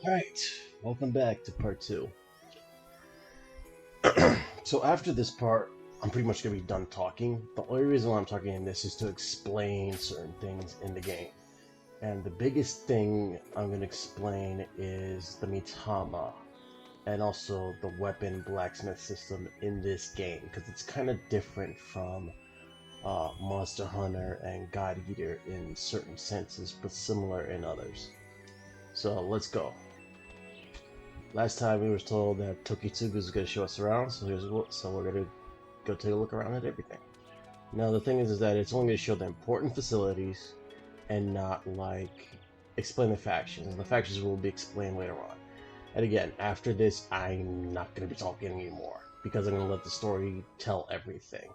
Alright, welcome back to part 2. So after this part, I'm pretty much going to be done talking. The only reason why I'm talking in this is to explain certain things in the game. And the biggest thing I'm going to explain is the Mitama, and also the weapon blacksmith system in this game, because it's kind of different from Monster Hunter and God Eater in certain senses, but similar in others. So let's go. Last time we were told that Toukiden was going to show us around, so we're going to go take a look around at everything. Now the thing is that it's only going to show the important facilities and not like explain the factions. The factions will be explained later on. And again, after this, I'm not going to be talking anymore because I'm going to let the story tell everything.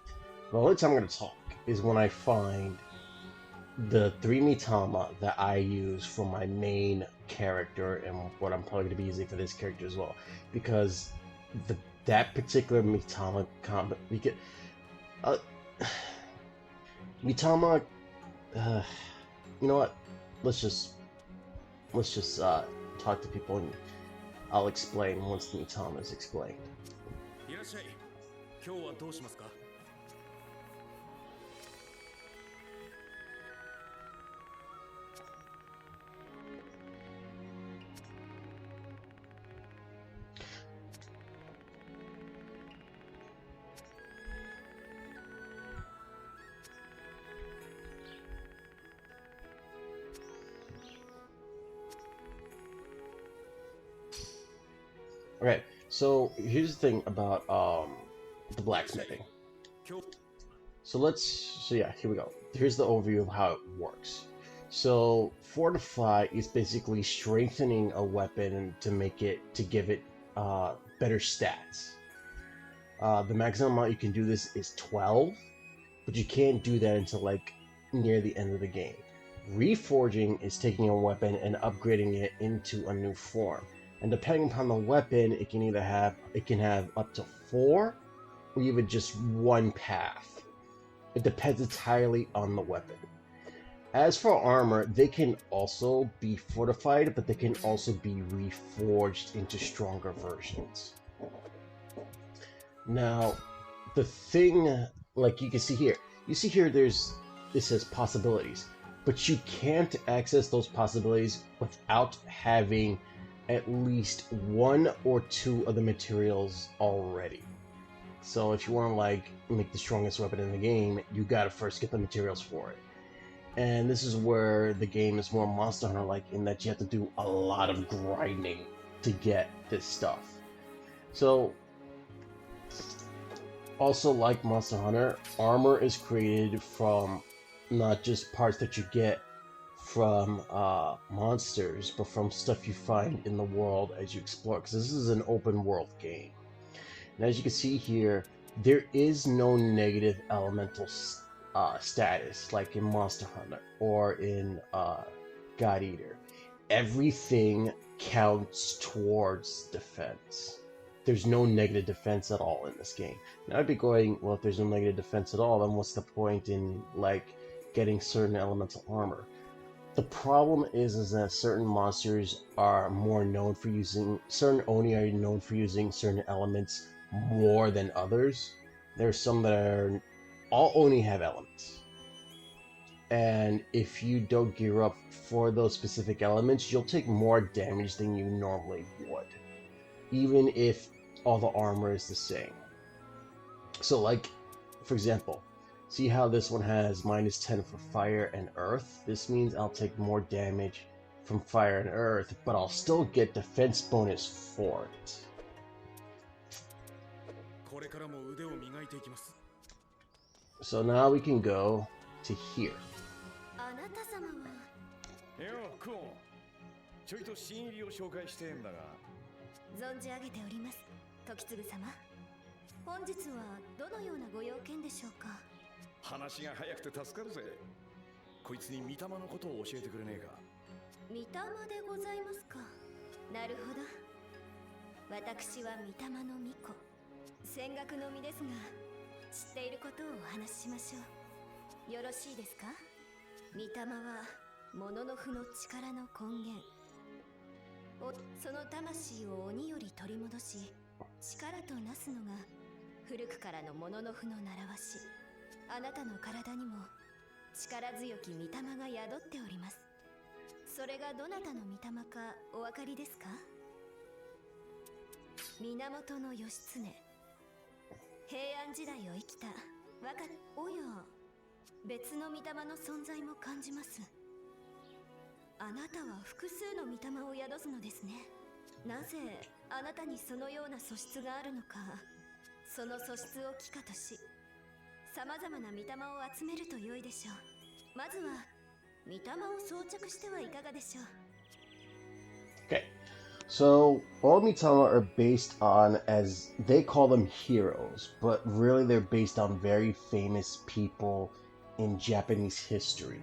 The only time I'm going to talk is when I find the 3 Mitama that I use for my main character and what I'm probably going to be using for this character as well, because that particular Mitama combat, uh, Mitama, you know what? Let's just talk to people and I'll explain once the Mitama is explained. Okay, so here's the thing about the blacksmithing. So yeah, here we go. Here's the overview of how it works. So fortify is basically strengthening a weapon to give it better stats. The maximum amount you can do this is 12, but you can't do that until like near the end of the game. Reforging is taking a weapon and upgrading it into a new form. And depending upon the weapon, it can have up to 4 or even just 1 path. It depends entirely on the weapon. As for armor, they can also be fortified, but they can also be reforged into stronger versions. Now, the thing, like you see here, it says possibilities, but you can't access those possibilities without having at least 1 or 2 of the materials already. So if you want to like make the strongest weapon in the game, you gotta first get the materials for it. And this is where the game is more Monster Hunter like, in that you have to do a lot of grinding to get this stuff. So also, like Monster Hunter, armor is created from not just parts that you get from monsters, but from stuff you find in the world as you explore, because this is an open world game. And as you can see here, there is no negative elemental status like in Monster Hunter or in God Eater. Everything counts towards defense. There's no negative defense at all in this game. Now I'd be going, well, if there's no negative defense at all, then what's the point in like getting certain elemental armor? The problem is that certain monsters are more known for using, certain Oni are known for using certain elements more than others. There's some that are, all Oni have elements. And if you don't gear up for those specific elements, you'll take more damage than you normally would, even if all the armor is the same. So like, for example, see how this one has -10 for fire and earth? This means I'll take more damage from fire and earth, but I'll still get defense bonus for it. So now we can go to here. その魂を鬼より取り戻し、力となすのが古くからのもののふの習わし。あなたの体にも力強き御霊が宿っております。それがどなたの御霊かお分かりですか？源義経。平安時代を生きたおや、別の御霊の存在も感じます。あなたは複数の御霊を宿すのですね。なぜあなたにそのような素質があるのか、その素質を帰化とし、さまざまな御霊を集めると良いでしょう。まずは御霊を装着してはいかがでしょう。 Okay, so all Mitama are based on, as they call them, heroes, but really they're based on very famous people in Japanese history.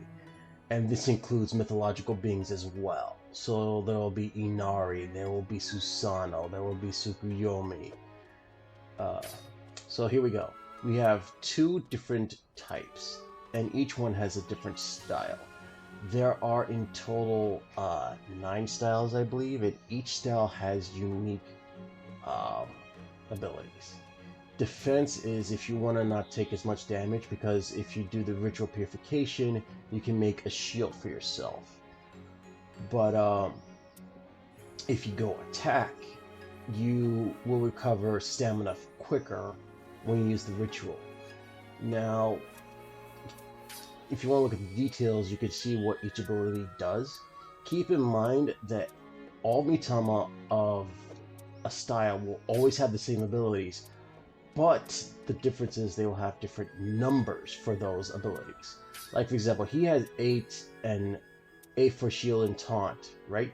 And this includes mythological beings as well. So there will be Inari, there will be Susano, there will be Tsukuyomi. So here we go. We have 2 different types, and each one has a different style. There are in total 9 styles, I believe, and each style has unique abilities. Defense is if you want to not take as much damage, because if you do the ritual purification, you can make a shield for yourself. But if you go attack, you will recover stamina quicker when you use the ritual. Now, if you want to look at the details, you can see what each ability does. Keep in mind that all Mitama of a style will always have the same abilities, but the difference is they will have different numbers for those abilities. Like, for example, he has 8 and 8 for shield and taunt, right?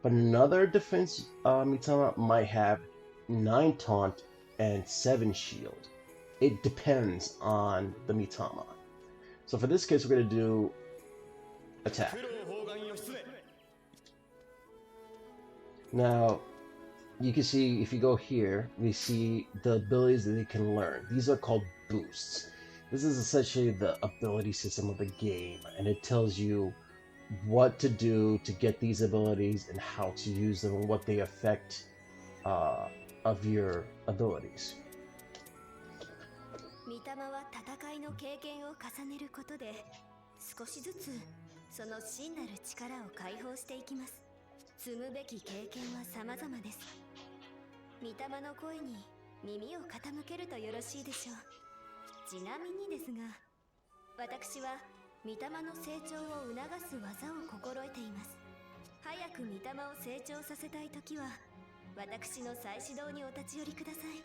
But another defense Mitama might have 9 taunt and 7 shield. It depends on the Mitama. So for this case, we're going to do attack. Now, you can see, if you go here, we see the abilities that they can learn. These are called boosts. This is essentially the ability system of the game, and it tells you what to do to get these abilities and how to use them and what they affect of your abilities. 御霊は戦いの経験を重ねることで、少しずつその真なる力を解放していきます。積むべき経験は様々です。御霊の声に耳を傾けるとよろしいでしょう。ちなみにですが、私は御霊の成長を促す技を心得ています。早く御霊を成長させたいときは、私の再始動にお立ち寄りください。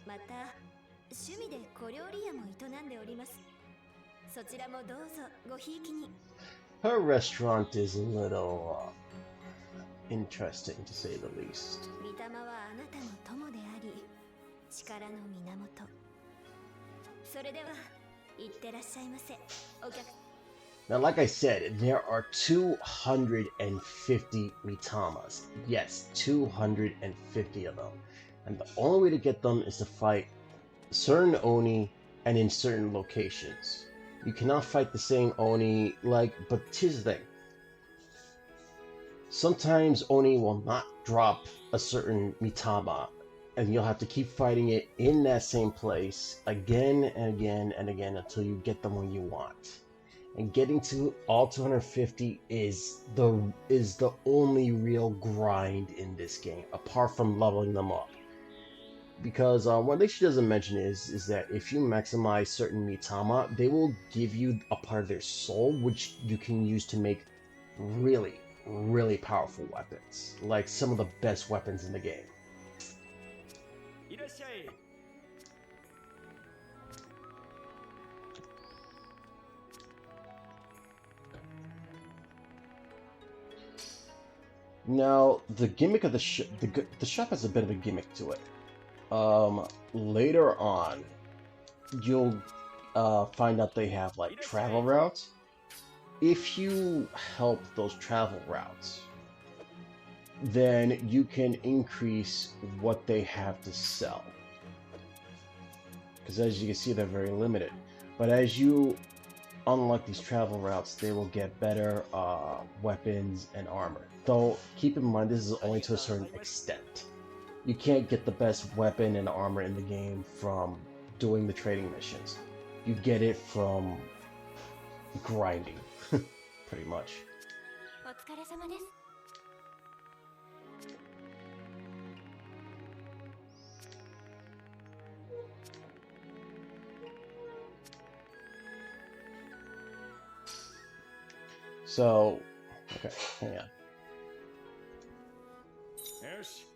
また、趣味で小料理屋も営んでおります。そちらもどうぞごひいきに。Her restaurant is a little interesting, to say the least. 御霊はあなたの友であり、力の源。それでは、いってらっしゃいませ。お客。Now, like I said, there are 250 Mitamas. Yes, 250 of them. And the only way to get them is to fight certain Oni and in certain locations. You cannot fight the same Oni, but here's the thing. Sometimes Oni will not drop a certain Mitama, and you'll have to keep fighting it in that same place again and again and again until you get the one you want. And getting to all 250 is the only real grind in this game, apart from leveling them up. Because one thing she doesn't mention is that if you maximize certain Mitama, they will give you a part of their soul, which you can use to make really, really powerful weapons. Like some of the best weapons in the game. Now, the gimmick of the shop has a bit of a gimmick to it. Later on, you'll find out they have like travel routes. If you help those travel routes, then you can increase what they have to sell. Because as you can see, they're very limited. But as you unlock these travel routes, they will get better weapons and armor. Though, keep in mind this is only to a certain extent. You can't get the best weapon and armor in the game from doing the trading missions. You get it from grinding, pretty much. お疲れ様です。So, okay, hang on. よし。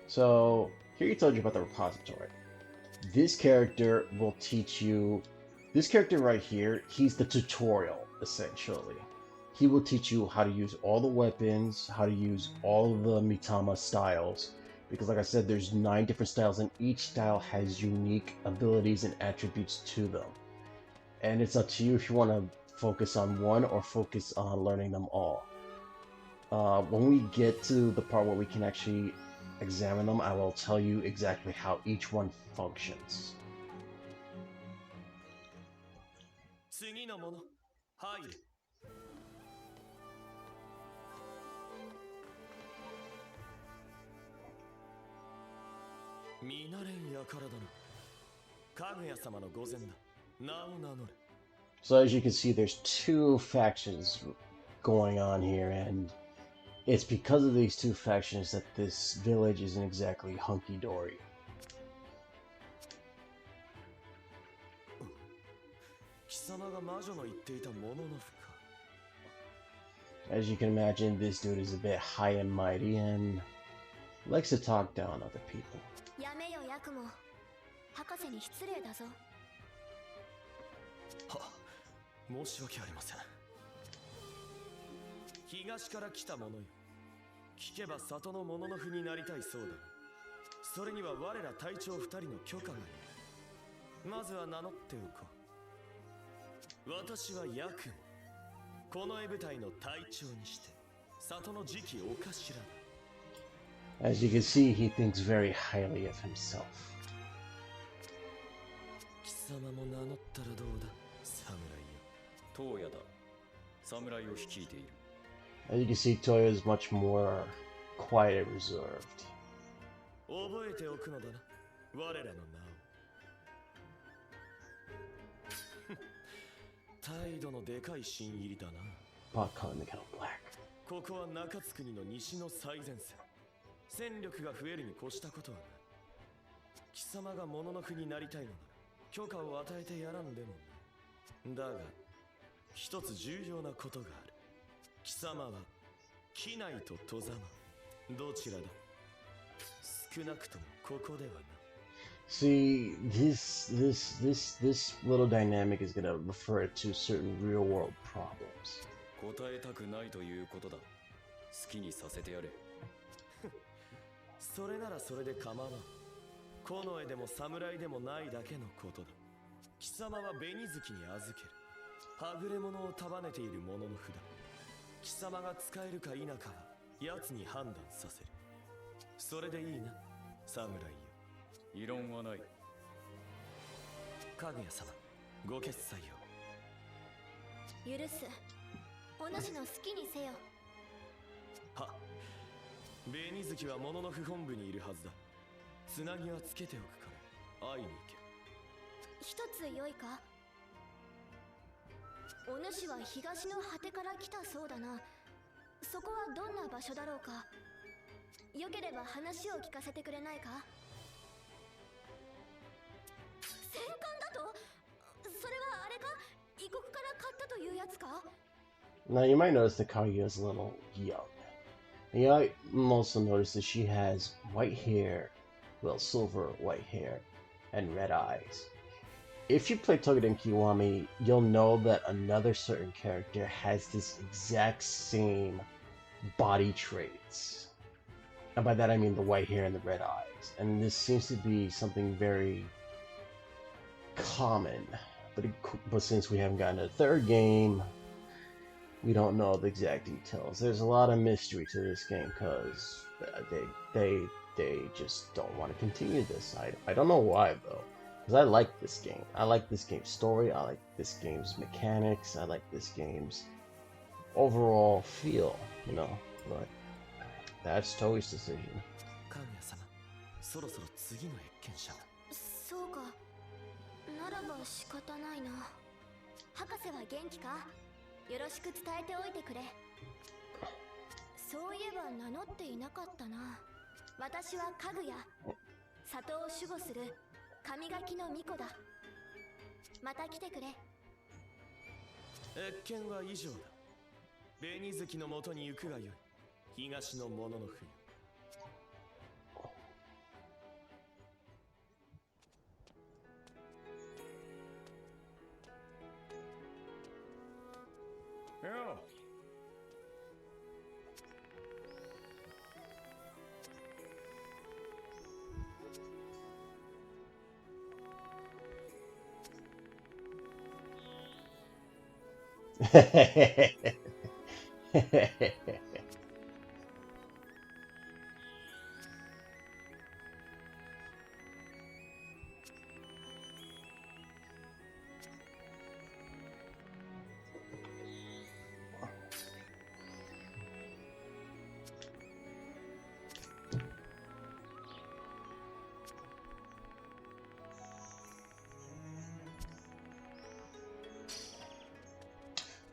So, here he told you about the repository. This character will teach you. This character right here, he's the tutorial, essentially. He will teach you how to use all the weapons, how to use all the Mitama styles. Because, like I said, there's 9 different styles, and each style has unique abilities and attributes to them. And it's up to you if you want to focus on one or focus on learning them all. When we get to the part where we can actually examine them, I will tell you exactly how each one functions. 次のもの、入る。見慣れん輩だな。かぐや様の御前だ。名を名乗れ。 So as you can see, there's 2 factions going on here, and it's because of these 2 factions that this village isn't exactly hunky-dory. 貴様が魔女の言っていたもののふか。 As you can imagine, this dude is a bit high and mighty and likes to talk down other people. やめよヤクモ。博士に失礼だぞ。は、申し訳ありません。東から来た者よ。聞けば里の者のふになりたいそうだ。それには我ら隊長2人の許可がいる。まずは名乗っておこう。私はヤクモ。この絵部隊の隊長にして里の次期お頭だ。 As you can see, he thinks very highly of himself. 貴様も名乗ったらどうだ、侍よ。東野だ。侍を率いている。 As you can see, Toya is much more quiet and reserved. 覚えておくのだな、我らの名を。態度のでかい新入りだな。 Pot calling the kettle black. ここは中津国の西の最前線。戦力が増えるに越したことはない。貴様が物のふになりたいのなら許可を与えてやらんでもな。だが一つ重要なことがある。貴様は機内と戸様どちらだ。少なくともここではな。 See, this little dynamic is gonna refer to certain real world problems. 答えたくないということだ。好きにさせてやれ。それならそれで構わん。近衛でも侍でもないだけのことだ。貴様は紅月に預ける。はぐれ者を束ねている者の札。貴様が使えるか否かは奴に判断させる。それでいいな、侍よ。異論はない。かぐや様、ご決裁を。許す。お主の好きにせよ。は、紅月は物の不本部にいるはずだ。つなぎはつけておくから会いに行け。一つ良いか。お主は東の果てから来たそうだな。そこはどんな場所だろうか。よければ話を聞かせてくれないか。戦艦だと。それはあれか、異国から買ったというやつか。 Now you might notice that Kaguya is a little young. And you might also notice that she has white hair, well, silver white hair, and red eyes. If you play Toukiden Kiwami, you'll know that another certain character has this exact same body traits. And by that I mean the white hair and the red eyes. And this seems to be something very common. But since we haven't gotten a third game, we don't know the exact details. There's a lot of mystery to this game because they just don't want to continue this. I don't know why though, because I like this game. I like this game's story. I like this game's mechanics. I like this game's overall feel. But that's Toei's decision. かぐや様、そろそろ次の謁見者を。そうか。ならば仕方ないな。博士は元気か？よろしく伝えておいてくれ。そういえば名乗っていなかったな。私はかぐや。里を守護する神垣の巫女だ。また来てくれ。謁見は以上だ。紅月のもとに行くがよい。東の者の冬。よ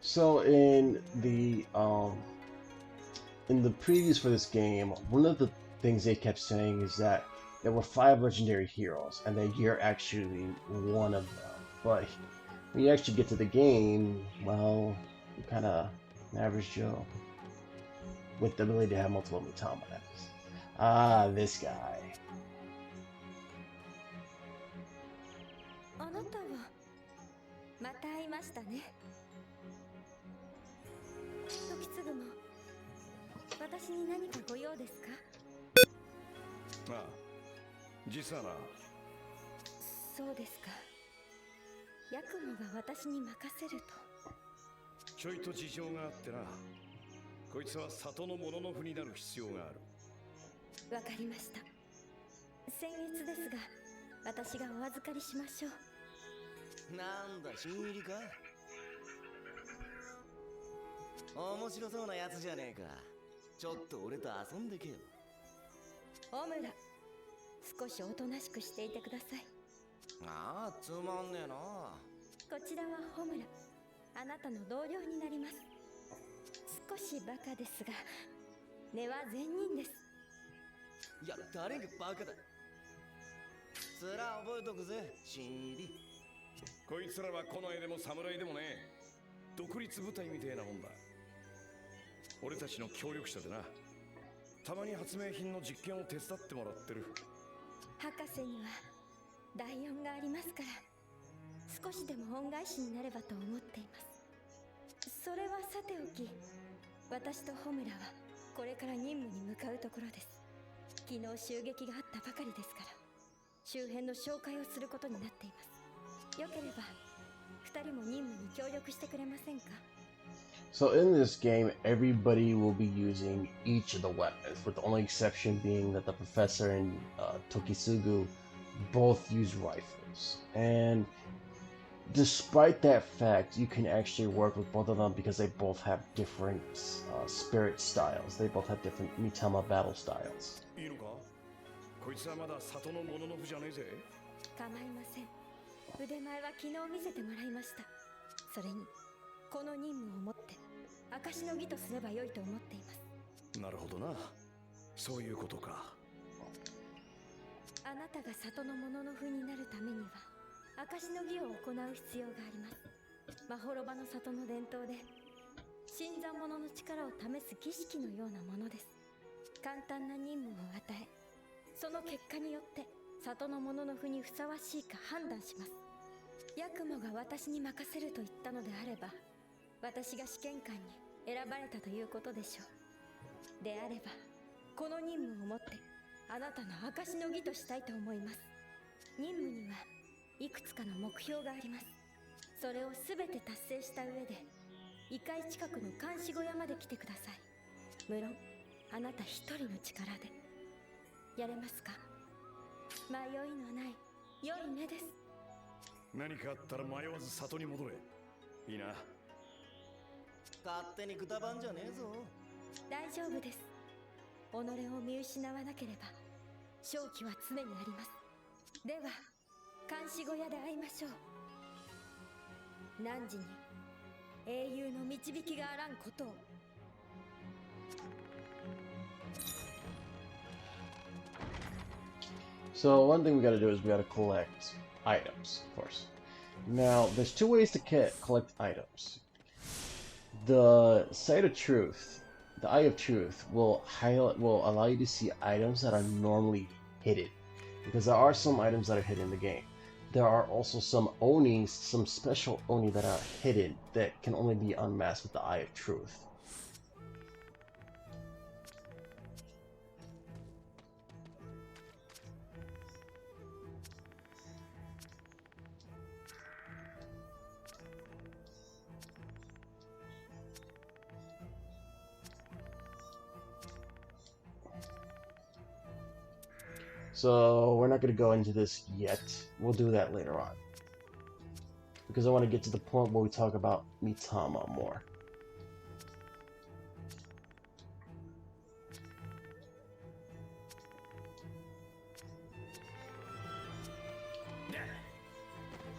So in the previews for this game, one of the things they kept saying is that there were 5 legendary heroes, and that you're actually one of them. But when you actually get to the game, well, you're kind of an average Joe with the ability to have multiple Mitama. Ah, this guy. あなたはまた会いましたね。時継も私に何かご用ですか？ああ、実はな。そうですか。ヤクモが私に任せると。ちょいと事情があってな。こいつは里の者の符になる必要がある。わかりました。僭越ですが、私がお預かりしましょう。なんだ、新入りか？面白そうなやつじゃねえか。ちょっと俺と遊んでけよ。オムラ、少しおとなしくしていてください。ああ、つまんねえな。こちらはホムラ、あなたの同僚になります。少しバカですが、根は善人です。いや、誰がバカだ。つら覚えとくぜ、新入り。こいつらは近衛でも侍でもねえ。独立部隊みてえなもんだ。俺たちの協力者でな。たまに発明品の実験を手伝ってもらってる。博士には第4がありますから、少しでも恩返しになればと思っています。それはさておき、私とホムラはこれから任務に向かうところです。昨日襲撃があったばかりですから、周辺の紹介をすることになっています。よければ2人も任務に協力してくれませんか？ So in this game, everybody will be using each of the weapons, with the only exception being that the professor and Tokisugu both use rifles. And despite that fact, you can actually work with both of them because they both have different spirit styles. They both have different Mitama battle styles. いいのか？こいつはまだ里の者の符じゃねえぜ。構いません。腕前は昨日見せてもらいました。それにこの任務をもって証の儀とすればよいと思っています。なるほどな。そういうことか。あなたが里の者の符になるためには証の儀を行う必要があります。まほろばの里の伝統で新参者の力を試す儀式のようなものです。簡単な任務を与え、その結果によって里の者の符にふさわしいか判断します。ヤクモが私に任せると言ったのであれば、私が試験官に選ばれたということでしょう。であればこの任務をもってあなたの証の儀としたいと思います。任務にはいくつかの目標があります。それを全て達成した上で異界近くの監視小屋まで来てください。無論あなた一人の力でやれますか？迷いのない良い目です。何かあったら迷わず里に戻れ。いいな。勝手にくたばんじゃねえぞ。大丈夫です。己を見失わなければ勝機は常にあります。では監視小屋で会いましょう。汝に英雄の導きがあらんことを。So one thing we gotta do is we gotta collect items, of course. Now, there's two ways to collect items. The Sight of Truth, the Eye of Truth, will allow you to see items that are normally hidden, because there are some items that are hidden in the game. There are also some Onis, some special Oni that are hidden that can only be unmasked with the Eye of Truth. So we're not going to go into this yet. We'll do that later on. Because I want to get to the point where we talk about Mitama more.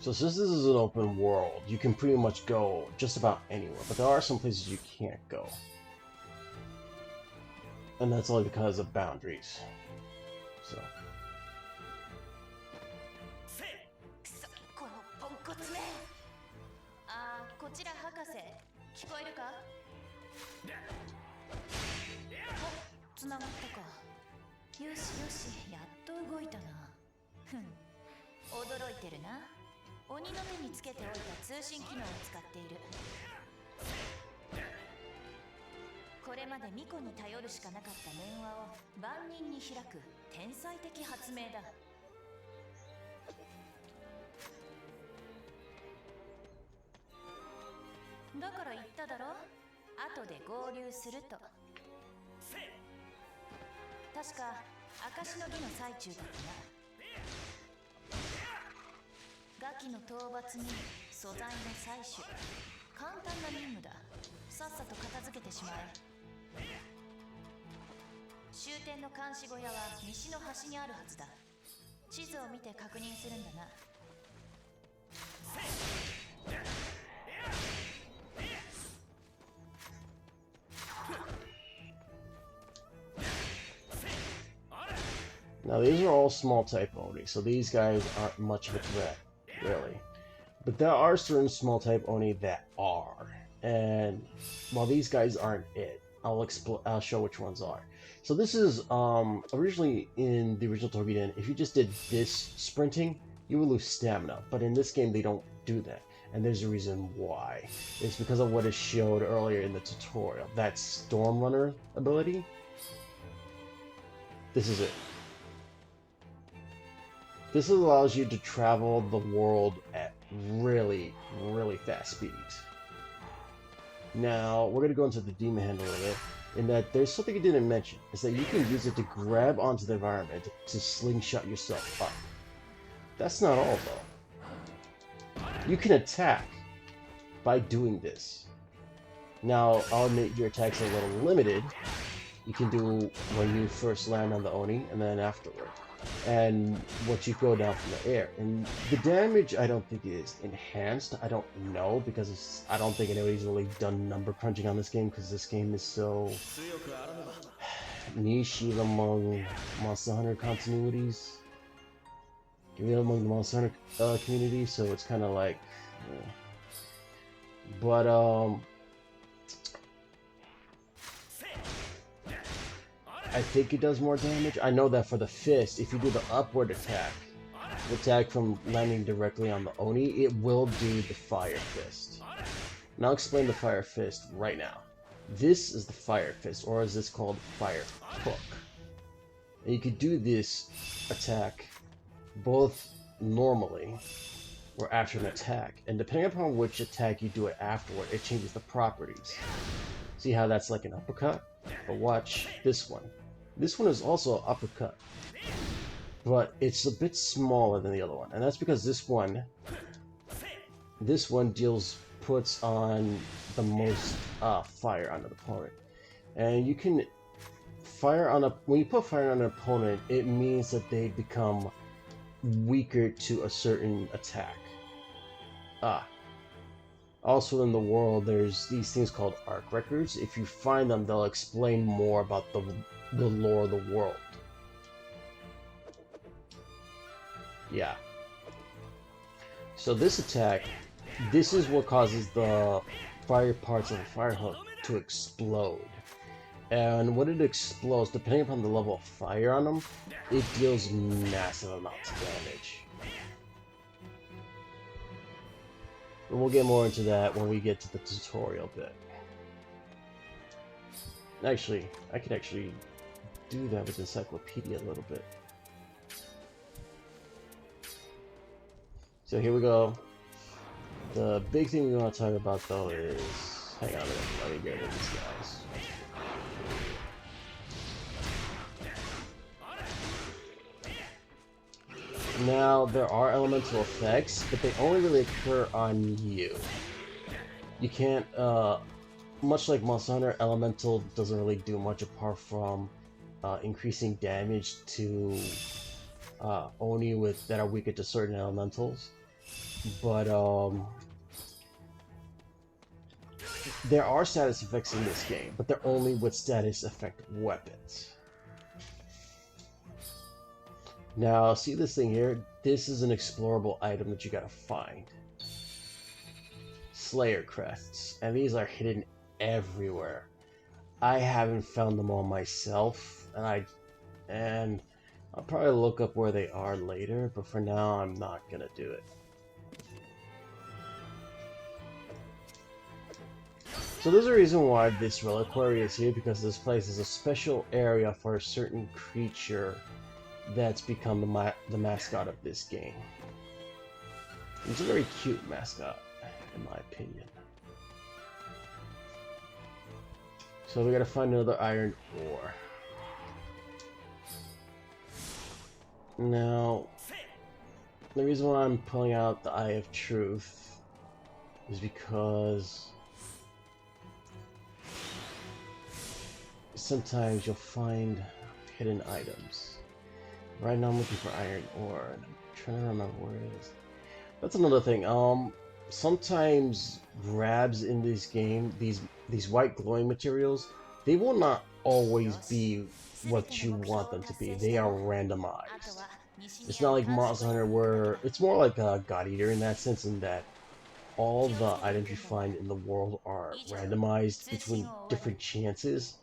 So since this is an open world, you can pretty much go just about anywhere. But there are some places you can't go. And that's only because of boundaries. So... こちら博士、聞こえるか？お、つながったか。よしよし、やっと動いたな。ふん、驚いてるな。鬼の手につけておいた通信機能を使っている。これまで巫女に頼るしかなかった念話を万人に開く天才的発明だ。だから言っただろ、後で合流すると。確か証の儀の最中だったな。ガキの討伐に素材の採取、簡単な任務だ。さっさと片付けてしまえ。終点の監視小屋は西の端にあるはずだ。地図を見て確認するんだな。Now these are all small type Oni, so these guys aren't much of a threat, really. But there are certain small type Oni that are, and while these guys aren't it, I'll show which ones are. So this is originally in the original Toukiden, if you just did this sprinting, you will lose stamina. But in this game they don't do that, and there's a reason why. It's because of what is showed earlier in the tutorial. That Storm Runner ability. This is it. This allows you to travel the world at really, really fast speeds. Now, we're going to go into the demon handle of it, in that there's something you didn't mention, is that you can use it to grab onto the environment to slingshot yourself up. That's not all, though. You can attack by doing this. Now, I'll admit your attacks are a little limited. You can do when you first land on the Oni, and then afterward. And what you throw down from the air. And the damage I don't think is enhanced. I don't know, because I don't think anybody's really done number crunching on this game, because this game is so niche even among Monster Hunter continuities. Even among the Monster Hunter community, so it's kind of like... But, I think it does more damage. I know that for the fist, if you do the upward attack from landing directly on the Oni, it will do the fire fist. And I'll explain the fire fist right now. This is the fire fist, or is this called fire hook? And you could do this attack both normally or after an attack. And depending upon which attack you do it afterward, it changes the properties. See how that's like an uppercut? But watch this one. This one is also an uppercut, but it's a bit smaller than the other one. And that's because this one puts on the most fire on an opponent. And you can when you put fire on an opponent, it means that they become weaker to a certain attack. Also in the world, there's these things called arc records. If you find them, they'll explain more about the lore of the world. Yeah. So this attack, this is what causes the fire parts of the fire hook to explode. And when it explodes, depending upon the level of fire on them, it deals massive amounts of damage. But we'll get more into that when we get to the tutorial bit. Actually, I could actually do that with Encyclopedia a little bit. So here we go. The big thing we want to talk about though is... Hang on a minute, let me get rid of these guys. Now, there are elemental effects, but they only really occur on you. You can't, much like Monster Hunter, Elemental doesn't really do much apart from increasing damage to Oni that are weaker to certain elementals. But, there are status effects in this game, but they're only with status effect weapons. Now, see this thing here? This is an explorable item that you gotta find. Slayer crests, and these are hidden everywhere. I haven't found them all myself, and I'll probably look up where they are later, but for now I'm not gonna do it. So there's a reason why this reliquary is here, because this place is a special area for a certain creature that's become the mascot of this game. It's a very cute mascot, in my opinion. So we gotta find another iron ore. Now, the reason why I'm pulling out the Eye of Truth is because sometimes you'll find hidden items. Right now I'm looking for iron ore, and I'm trying to remember where it is. That's another thing. Sometimes grabs in this game, these white glowing materials, they will not always be what you want them to be. They are randomized. It's not like Monster Hunter where it's more like a God Eater in that sense, in that all the items you find in the world are randomized between different chances.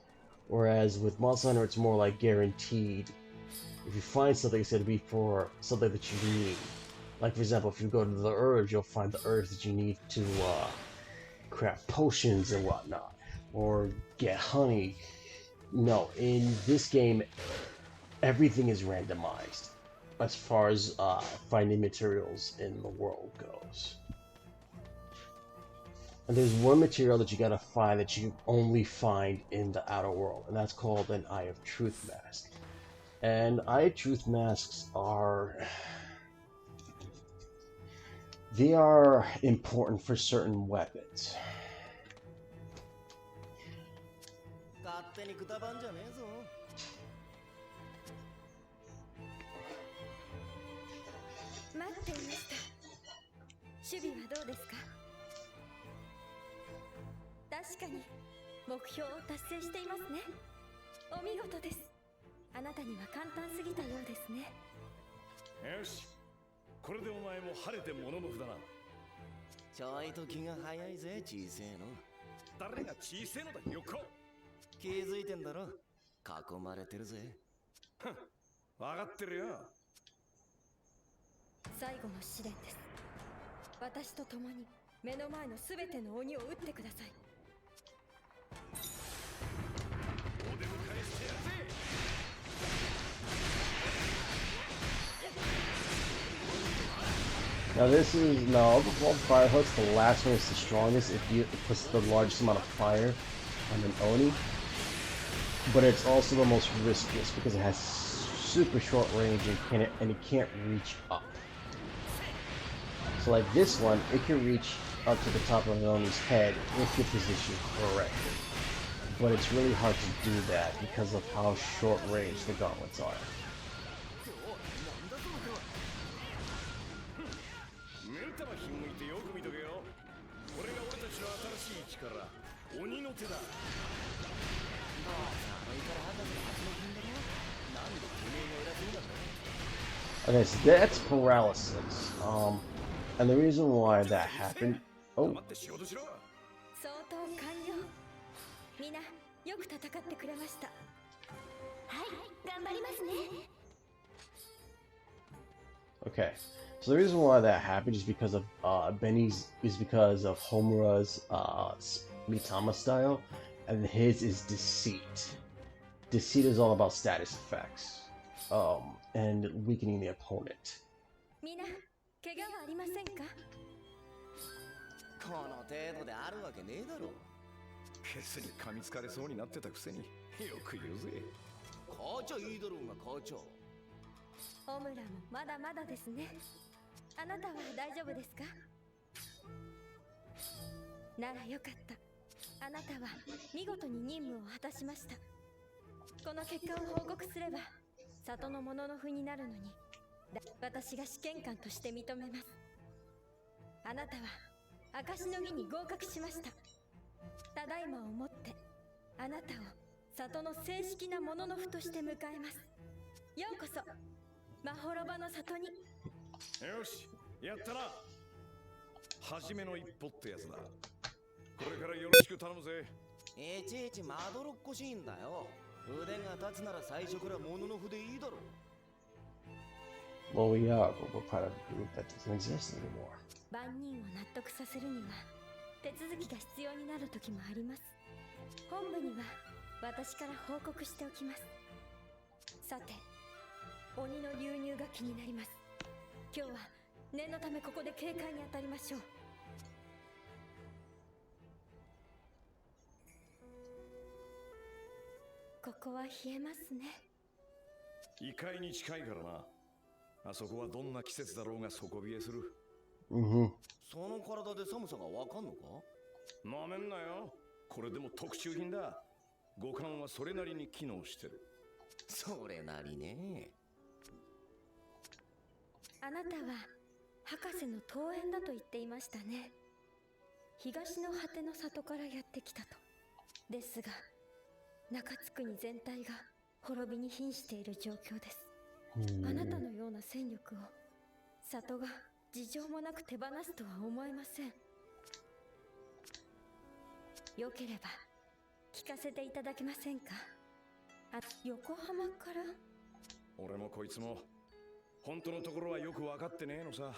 Whereas with Monster Hunter, it's more like guaranteed. If you find something, it's going to be for something that you need. Like, for example, if you go to the herbs, you'll find the herbs that you need to craft potions and whatnot. Or get honey. No, in this game, everything is randomized as far as finding materials in the world goes. And there's one material that you gotta find that you only find in the outer world, and that's called an Eye of Truth mask. And Eye of Truth masks are... they are important for certain weapons. Now this is no of all fire hooks, the last one is the strongest. It puts the largest amount of fire on an Oni, but it's also the most riskiest because it has super short range and it can't reach up. So like this one, it can reach up to the top of an Oni's head if you're positioned correctly. But it's really hard to do that because of how short range the gauntlets are. 目ん玉ひんむいてよく見とけよ。これが俺たちの新しい力、鬼の手だ。Okay, so that's paralysis. And the reason why that happened. Oh, 黙って仕事しろ。相当完了。みんなよく戦ってくれました。はい、頑張りますね。okay. So the reason why that happened is because of because of Homura's Mitama style, and his is deceit. Deceit is all about status effects, and weakening the opponent. みんな怪我はありませんか？この程度であるわけねえだろ。ケツに噛みつかれそうになってたくせによく言うぜ。母ちゃんいいだろうが母ちゃん。オムラもまだまだですね。あなたは大丈夫ですか？ならよかった。あなたは見事に任務を果たしました。この結果を報告すれば里の者のふになるのに私が試験官として認めます。あなたは証の儀に合格しました。ただいまをもってあなたを里の正式な者のふとして迎えます。ようこそまほろばの里に。よし、やったな。初めの一歩ってやつだ。これからよろしく頼むぜ。いちいちまどろっこしいんだよ。腕が立つなら最初から物の筆いいだろ。Well, we are, but we're part of a group that doesn't exist anymore. 万人を納得させるには手続きが必要になる時もあります。本部には私から報告しておきます。さて、鬼の流入が気になります。今日は念のためここで警戒に当たりましょう。ここは冷えますね。異界に近いからな。あそこはどんな季節だろうが底冷えする。その体で寒さがわかんのか？なめんなよ。これでも特注品だ。五感はそれなりに機能してる。それなりね。あなたは博士の遠縁だと言っていましたね。東の果ての里からやってきたと。ですが中津国全体が滅びに瀕している状況です。あなたのような戦力を里が事情もなく手放すとは思えません。よければ聞かせていただけませんか？横浜から？俺もこいつも本当のところはよく分かってねえのさ。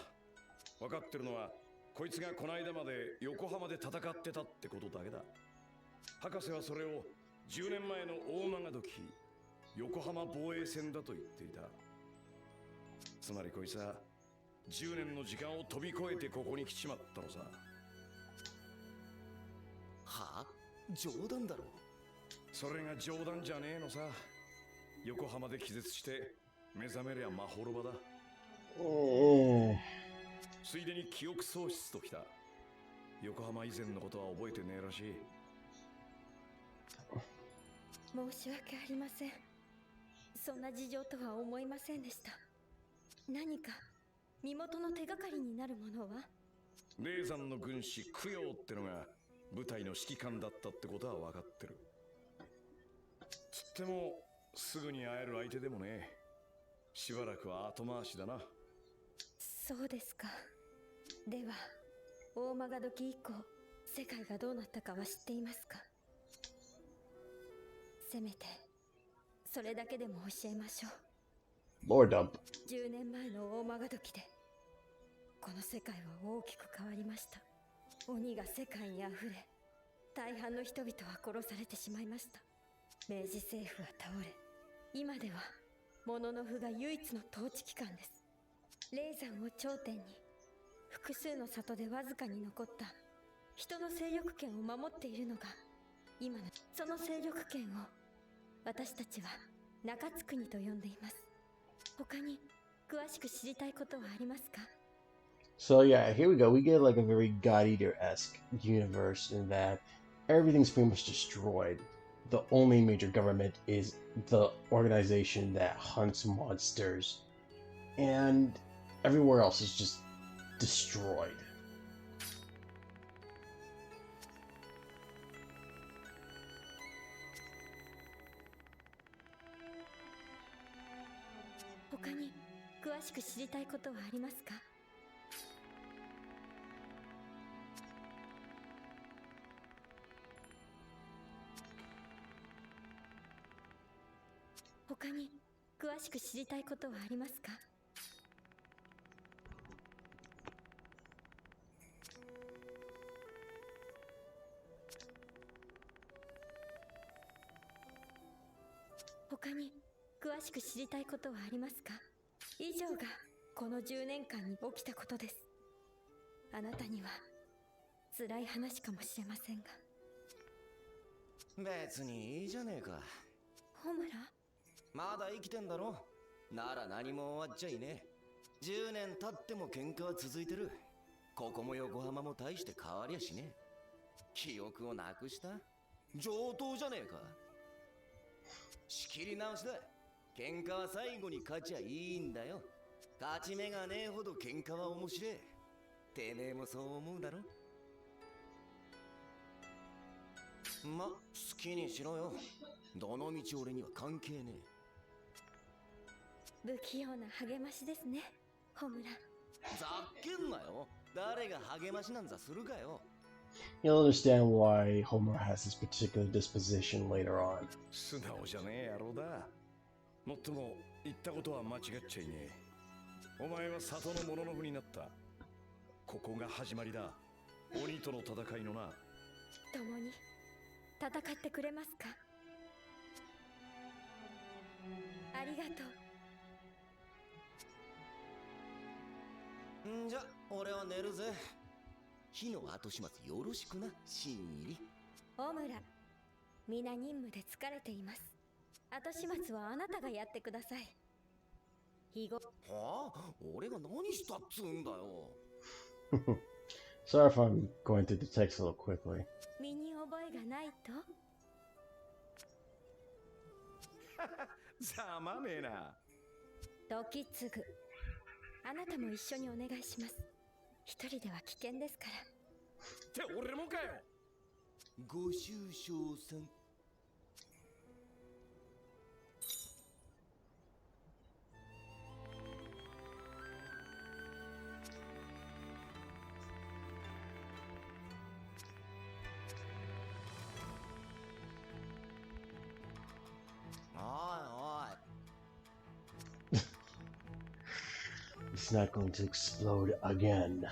分かってるのはこいつがこの間まで横浜で戦ってたってことだけだ。博士はそれを10年前の大曲どき横浜防衛戦だと言っていた。つまりこいつは10年の時間を飛び越えてここに来ちまったのさ。はあ？冗談だろ。それが冗談じゃねえのさ。横浜で気絶して目覚めりゃまほろばだ。ついでに記憶喪失ときた。横浜以前のことは覚えてねえらしい。申し訳ありません。そんな事情とは思いませんでした。何か身元の手がかりになるものは？霊山の軍師供養ってのが部隊の指揮官だったってことは分かってる。つってもすぐに会える相手でもね。しばらくは後回しだな。そうですか。では大曲どき以降世界がどうなったかは知っていますか？せめてそれだけでも教えましょう。Lord dump. 10年前の大曲どきでこの世界は大きく変わりました。鬼が世界にあふれ大半の人々は殺されてしまいました。明治政府は倒れ今ではモノノフが唯一の統治機関です。霊山を頂点に複数の里でわずかに残った人の勢力圏を守っているのが今のその勢力圏を私たちは中津国と呼んでいます。他に詳しく知りたいことはありますか？ So yeah, here we go. We get like a very God Eater-esque universe in that everything's pretty much destroyed. The only major government is the organization that hunts monsters, and everywhere else is just destroyed. 他に詳しく知りたいことはありますか？他に詳しく知りたいことはありますか？他に詳しく知りたいことはありますか？以上がこの10年間に起きたことです。あなたには辛い話かもしれませんが。別にいいじゃねえか。ホムラ？まだ生きてんだろ。なら何も終わっちゃいねえ。10年経っても喧嘩は続いてる。ここも横浜も大して変わりゃしねえ。記憶をなくした上等じゃねえか。仕切り直しだ。喧嘩は最後に勝ちゃいいんだよ。勝ち目がねえほど喧嘩は面白え。てめえもそう思うだろ。ま、好きにしろよ。どの道俺には関係ねえ。不器用な励ましですね、ホムラ。ざっけんなよ。誰が励ましなんざするかよ。You'll understand why Homer has this particular disposition later on. 素直じゃねえ野郎だ。もっとも言ったことは間違っちゃいねえ。お前は里の者のふになった。ここが始まりだ。鬼との戦いのな。共に戦ってくれますか？ありがとう。んじゃ、俺は寝るぜ。火の後始末よろしくな、新入り。ホムラ、皆任務で疲れています。後始末はあなたがやってください。日後。はあ？俺が何したっつうんだよ。Sorry if I'm going through the text a little quickly. 身に覚えがないと？ざまねえな。時継ぐ。あなたも一緒にお願いします。一人では危険ですから。って俺もかよ。ご愁傷さん。It's not going to explode again.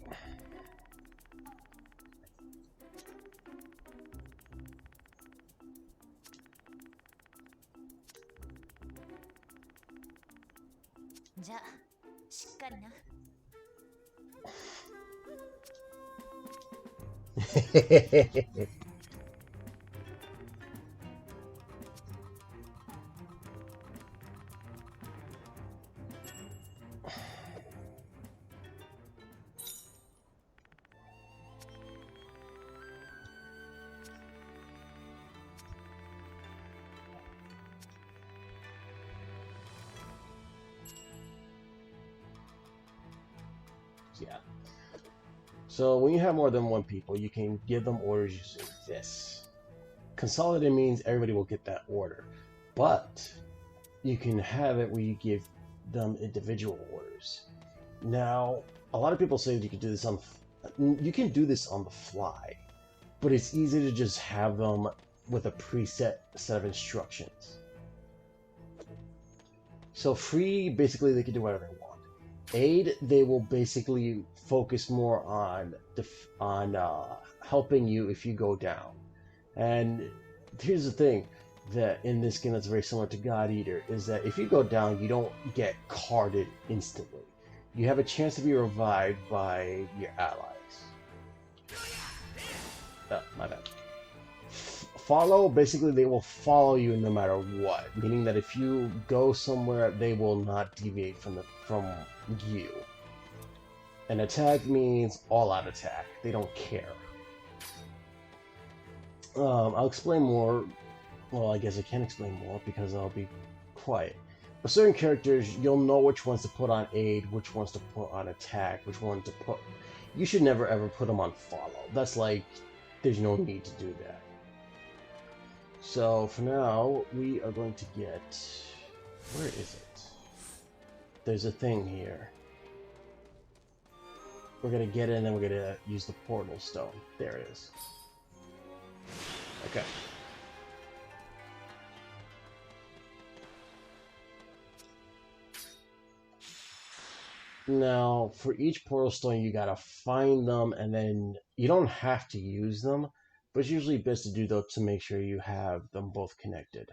Oh. じゃあ、しっかりな。Yeah. So when you have more than one people, you can give them orders using this. Consolidated means everybody will get that order, but you can have it where you give them individual orders. Now, a lot of people say that you can do this on the fly, but it's easy to just have them with a preset set of instructions. So free, basically, they can do whatever they want. Aid, they will basically focus more on helping you if you go down. And here's the thing that in this game that's very similar to God Eater is that if you go down, you don't get carded instantly. You have a chance to be revived by your allies. Oh, my bad. Follow, basically they will follow you no matter what, meaning that if you go somewhere, they will not deviate from you. An attack means all-out attack. They don't care. I'll explain more. Well, I guess I can't explain more because I'll be quiet. For certain characters, you'll know which ones to put on aid, which ones to put on attack, which one to put... You should never ever put them on follow. That's like, there's no need to do that. So, for now, we are going to get... Where is it? There's a thing here. We're gonna get it and then we're gonna use the portal stone. There it is. Okay. Now, for each portal stone, you gotta find them, and then you don't have to use them, but it's usually best to do though to make sure you have them both connected.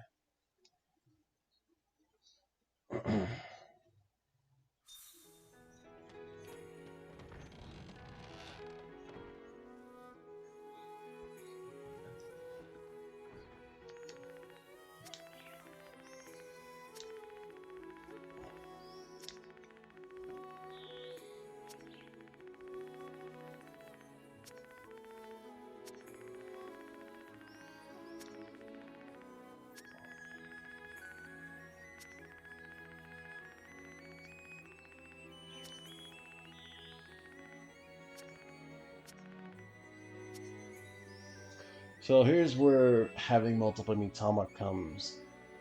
So here's where having multiple Mitama comes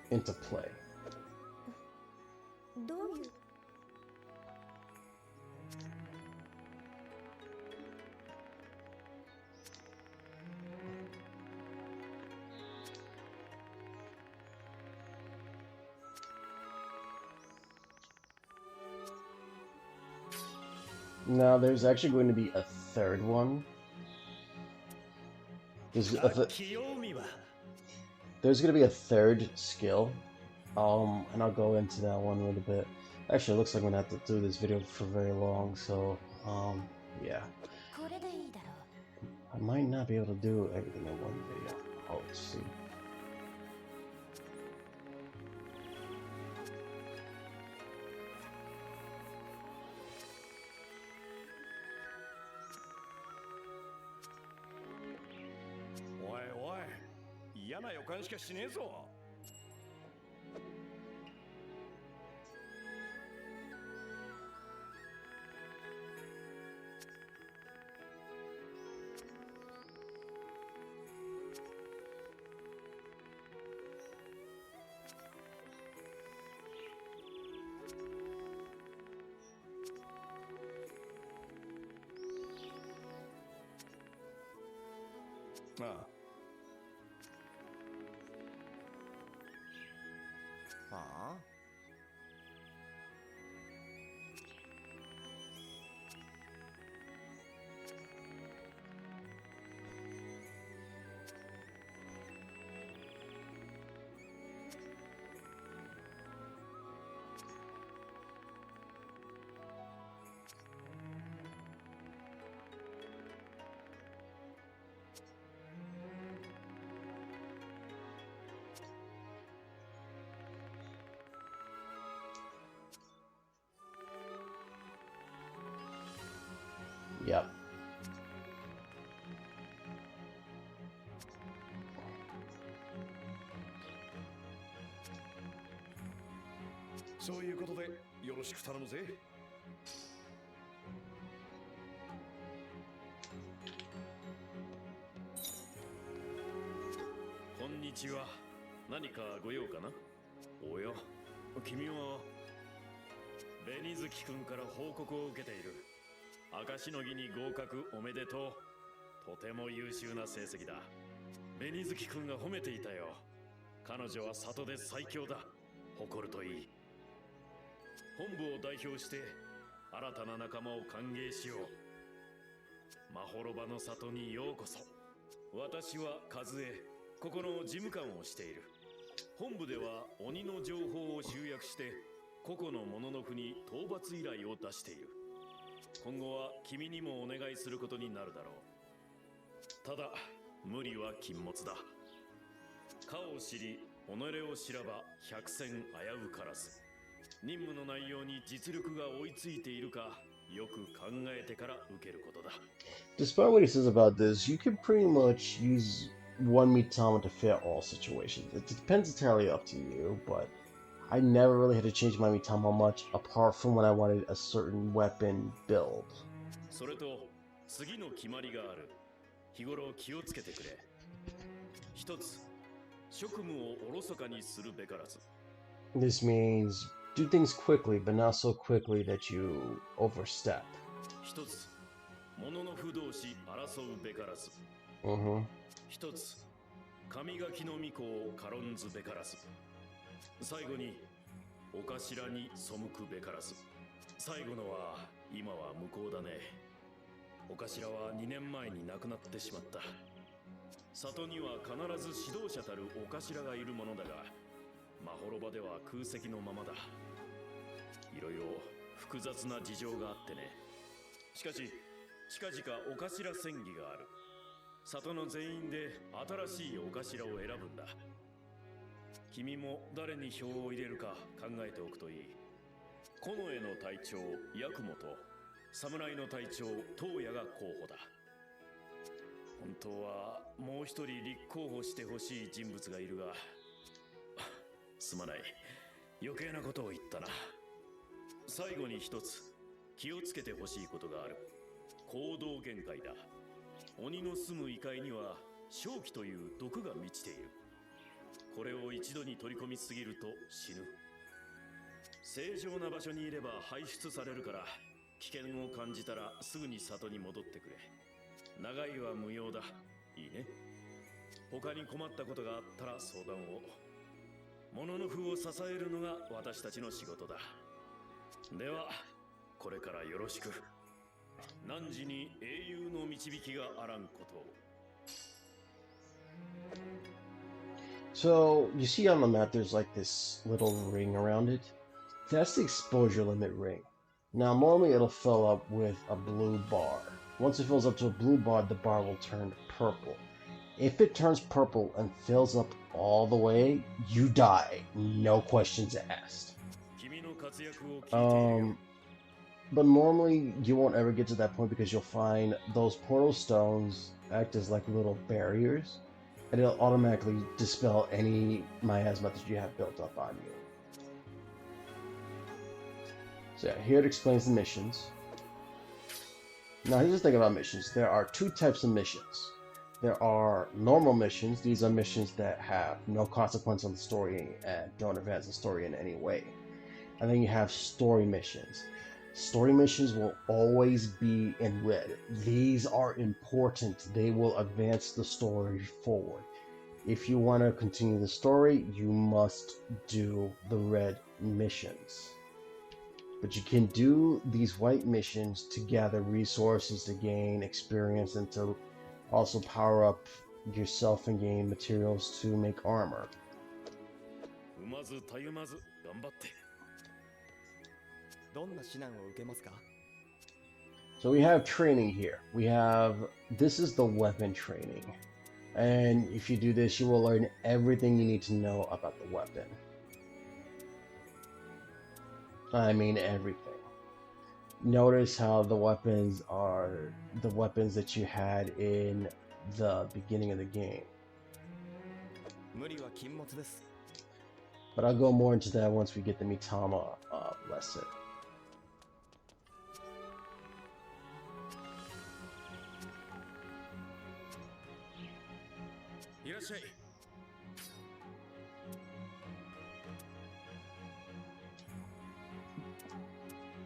into play. どういう Now, there's actually going to be a third one. There's going to be a third skill. And I'll go into that one a little bit. Actually, it looks like I'm going to have to do this video for very long, so, yeah. これでいいだろう I might not be able to do everything in one video. Oh, let's see. Oi, oi. 嫌な予感しかしねえぞ。ああ。ああ Yep.そういうことでよろしく頼むぜ。こんにちは。何かご用かな？おや、君は紅月君から報告を受けている。証の儀に合格おめでとう。とても優秀な成績だ。紅月君が褒めていたよ。彼女は里で最強だ。誇るといい。本部を代表して新たな仲間を歓迎しよう。まほろばの里にようこそ。私は和江、ここの事務官をしている。本部では鬼の情報を集約して個々の者の府に討伐依頼を出している。今後は君にもお願いすることになるだろう。ただ無理は禁物だ。かを知り己を知らば百戦危うからず。任務の内容に実力が追いついているかよく考えてから受けることだ。 Despite what he says about this, you can pretty much use one Mitama to fit all situations. It depends entirely up to you, but I never really had to change my Mitama much apart from when I wanted a certain weapon build. それと次の決まりがある。日頃気をつけてくれ。一つ、職務をおろそかにするべからず。 This means do things quickly, but not so quickly that you overstep. 一つ、物の不同士争うべからず。一つ、神垣の巫女を軽んずべからず。最後に、お頭に背くべからず。最後のは今は無効だね。お頭は2年前に亡くなってしまった。里には必ず指導者たるお頭がいるものだが、まほろばでは空席のままだ。いろいろ複雑な事情があってね。しかし近々お頭選議がある。里の全員で新しいお頭を選ぶんだ。君も誰に票を入れるか考えておくといい。近衛の隊長八雲と侍の隊長東野が候補だ。本当はもう一人立候補してほしい人物がいるが、すまない、余計なことを言ったな。最後に一つ気をつけてほしいことがある。行動限界だ。鬼の住む異界には瘴気という毒が満ちている。これを一度に取り込みすぎると死ぬ。正常な場所にいれば排出されるから、危険を感じたらすぐに里に戻ってくれ。長いは無用だ。いいね。他に困ったことがあったら相談を。物の符を支えるのが私たちの仕事だ。ではこれからよろしく。汝に英雄の導きがあらんことを。 So, you see on the map there's like this little ring around it. That's the exposure limit ring. Now, normally it'll fill up with a blue bar. Once it fills up to a blue bar, the bar will turn purple. If it turns purple and fills up all the way, you die. No questions asked. But normally you won't ever get to that point because you'll find those portal stones act as like little barriers, and it'll automatically dispel any miasma that you have built up on you. So yeah, here it explains the missions. Now here's the thing about missions. There are two types of missions. There are normal missions. These are missions that have no consequence on the story and don't advance the story in any way. And then you have story missions. Story missions will always be in red. These are important. They will advance the story forward. If you want to continue the story, you must do the red missions. But you can do these white missions to gather resources, to gain experience, and to also power up yourself and gain materials to make armor. So we have training here. This is the weapon training. And if you do this, you will learn everything you need to know about the weapon. I mean everything. Notice how the weapons are the weapons that you had in the beginning of the game. But I'll go more into that once we get the Mitama lesson.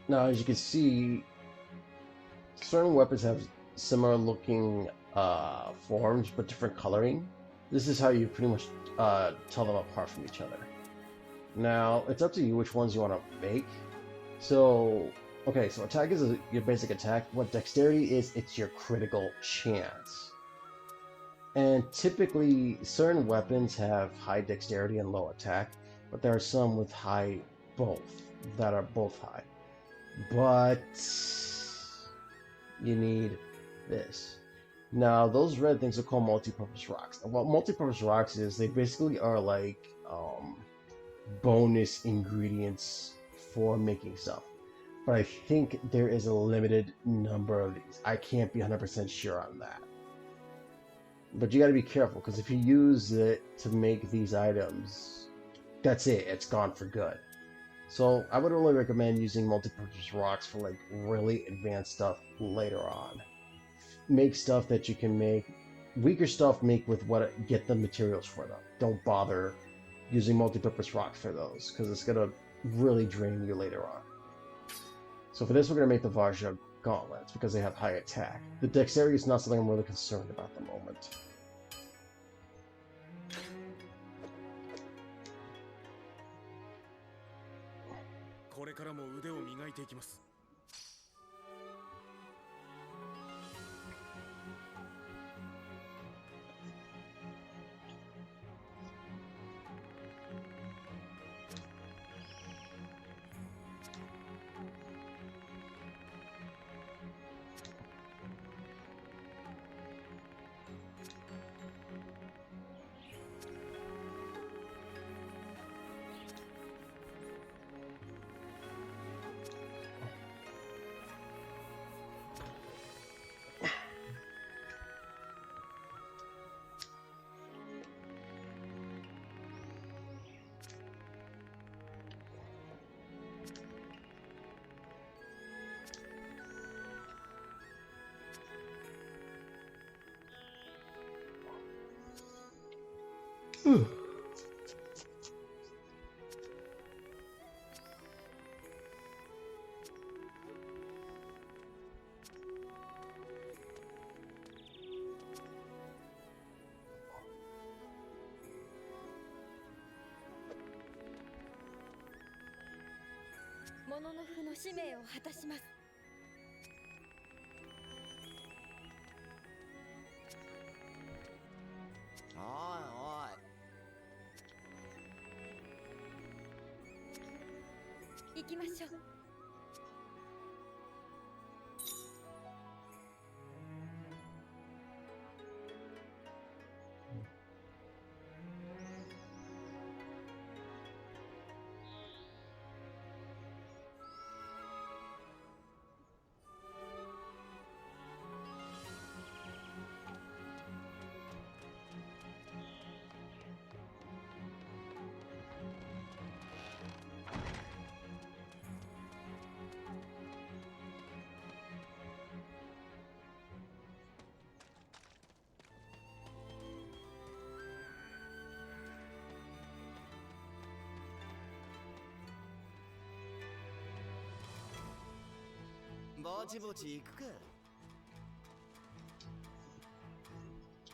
Now, as you can see, certain weapons have similar looking forms but different coloring. This is how you pretty much tell them apart from each other. Now, it's up to you which ones you want to make. So, okay, so attack is your basic attack. What dexterity is, it's your critical chance. And typically, certain weapons have high dexterity and low attack, but there are some with high both, that are both high. But you need this. Now, those red things are called multi-purpose rocks. And what multi-purpose rocks is, they basically are like bonus ingredients for making stuff. But I think there is a limited number of these. I can't be 100% sure on that. But you got to be careful, because if you use it to make these items, that's it. It's gone for good. So I would only recommend using multi-purpose rocks for like really advanced stuff later on. Make stuff that you can make. Weaker stuff, make with what get the materials for them. Don't bother using multi-purpose rocks for those, because it's going to really drain you later on. So for this, we're going to make the Vajra gauntlets, because they have high attack. The dexterity is not something I'm really concerned about at the moment. Whew. モノノフの使命を果たします。おいおい。行きましょう。ぼちぼち行くか。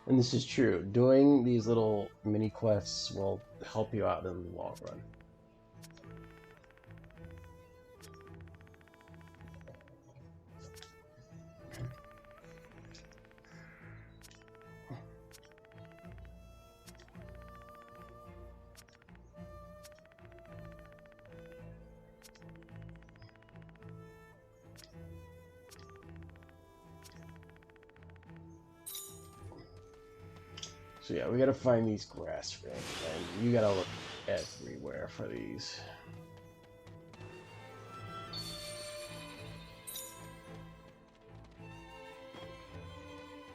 And this is true. Doing these little mini quests will help you out in the long run. So yeah, we gotta find these grass rings, and you gotta look everywhere for these.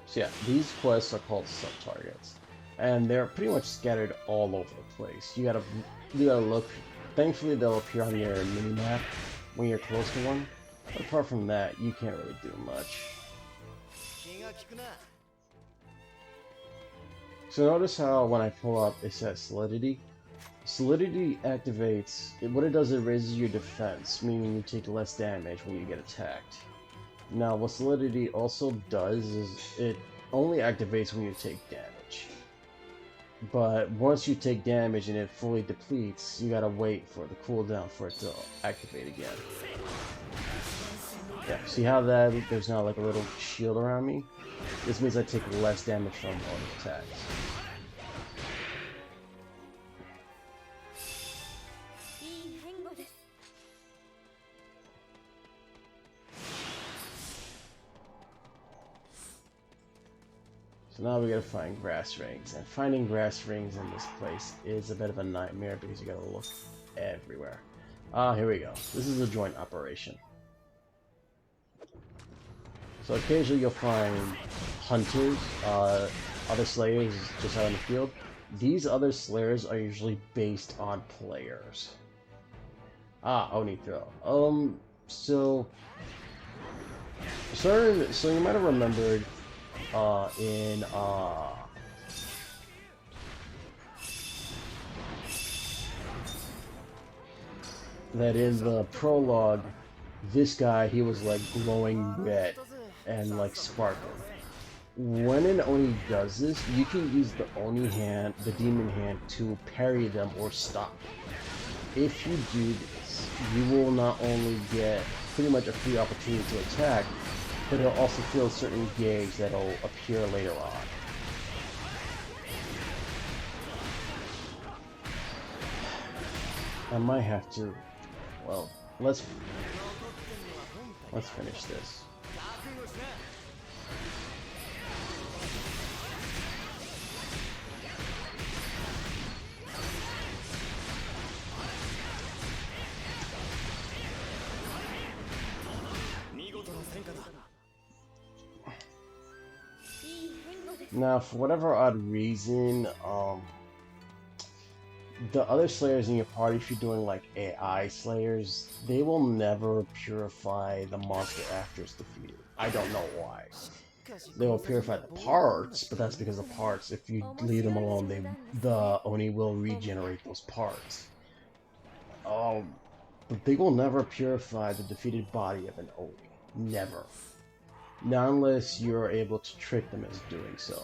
So yeah, these quests are called sub-targets, and they're pretty much scattered all over the place. You gotta look. Thankfully, they'll appear on your mini-map when you're close to one. But apart from that, you can't really do much. So notice how when I pull up it says Solidity. Solidity activates, what it does, it raises your defense, meaning you take less damage when you get attacked. Now what Solidity also does is it only activates when you take damage. But once you take damage and it fully depletes, you gotta wait for the cooldown for it to activate again. Yeah, see how there's now like a little shield around me? This means I take less damage from all attacks. So now we gotta find grass rings, and finding grass rings in this place is a bit of a nightmare because you gotta look everywhere. Ah, here we go. This is a joint operation. So occasionally you'll find hunters, other slayers just out in the field. These other slayers are usually based on players. Ah, Oni throw. So you might have remembered in that in the prologue, this guy, he was like glowing red and like sparkling. When an Oni does this, you can use the Oni hand, the demon hand, to parry them or stop. If you do this, you will not only get pretty much a free opportunity to attack, but it'll also fill certain gauge that'll appear later on. I might have to, well, let's finish this. Now, for whatever odd reason, the other slayers in your party, if you're doing like AI slayers, they will never purify the monster after it's defeated. I don't know why. They will purify the parts, but that's because the parts, if you leave them alone, the Oni will regenerate those parts. But they will never purify the defeated body of an Oni. Never. Not unless you're able to trick them as doing so.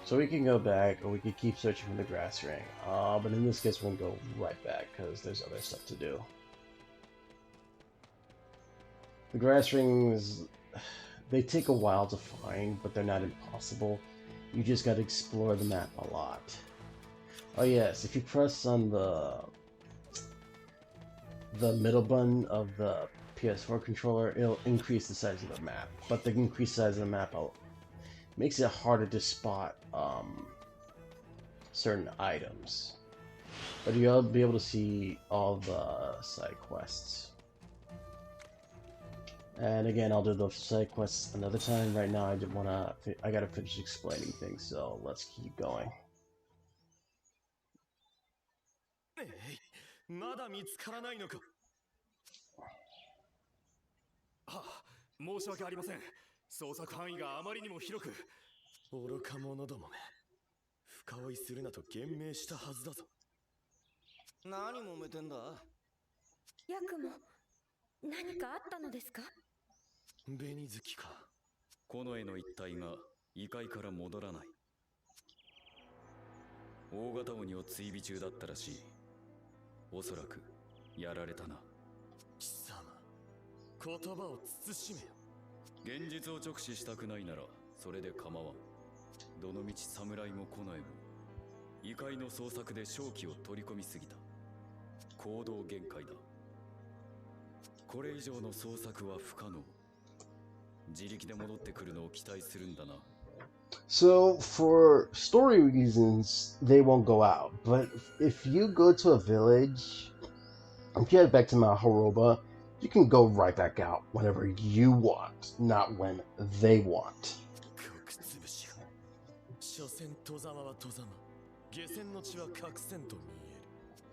So we can go back, or we can keep searching for the grass ring. But in this case, we'll go right back, because there's other stuff to do. The grass rings, they take a while to find, but they're not impossible. You just gotta explore the map a lot. Oh yes, if you press on the middle button of the PS4 controller, it'll increase the size of the map. But the increased size of the map makes it harder to spot certain items. But you'll be able to see all the side quests. And again, I'll do the side quests another time. Right now, I gotta finish explaining things, so let's keep going. まだ見つからないのか。申し訳ありません。捜索範囲があまりにも広く。愚か者どもめ。深追いするなと言明したはずだぞ。何揉めてんだ？ヤクモ、何かあったのですか？紅月か。この絵の一体が異界から戻らない。大型鬼を追尾中だったらしい。おそらくやられたな。貴様、言葉を慎めよ。現実を直視したくないならそれで構わん。どのみち侍も近衛も異界の捜索で正気を取り込みすぎた。行動限界だ。これ以上の捜索は不可能。自力で戻ってくるのを期待するんだな。So, for story reasons, they won't go out. But if you go to a village, if you head back to Mount Horoba, you can go right back out whenever you want, not when they want. 角潰しが。所詮戸様は戸様。下船の血は角栓と見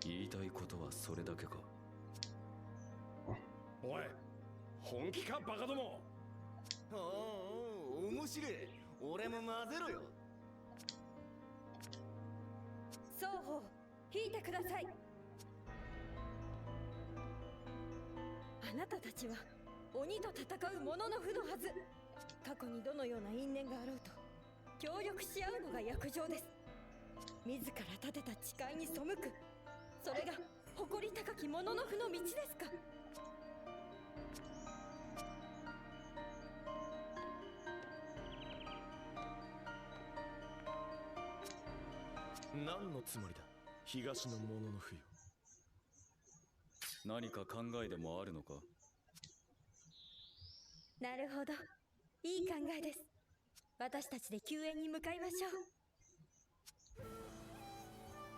える。言いたいことはそれだけか。おい、本気かバカども。おお、面白い。俺も混ぜろよ。双方引いてください。あなたたちは鬼と戦う者の負のはず。過去にどのような因縁があろうと協力し合うのが約定です。自ら立てた誓いに背く、それが誇り高き者の負の道ですか。何のつもりだ、東の者の不よ。何か考えでもあるのか。なるほど、いい考えです。私たちで救援に向かいましょう。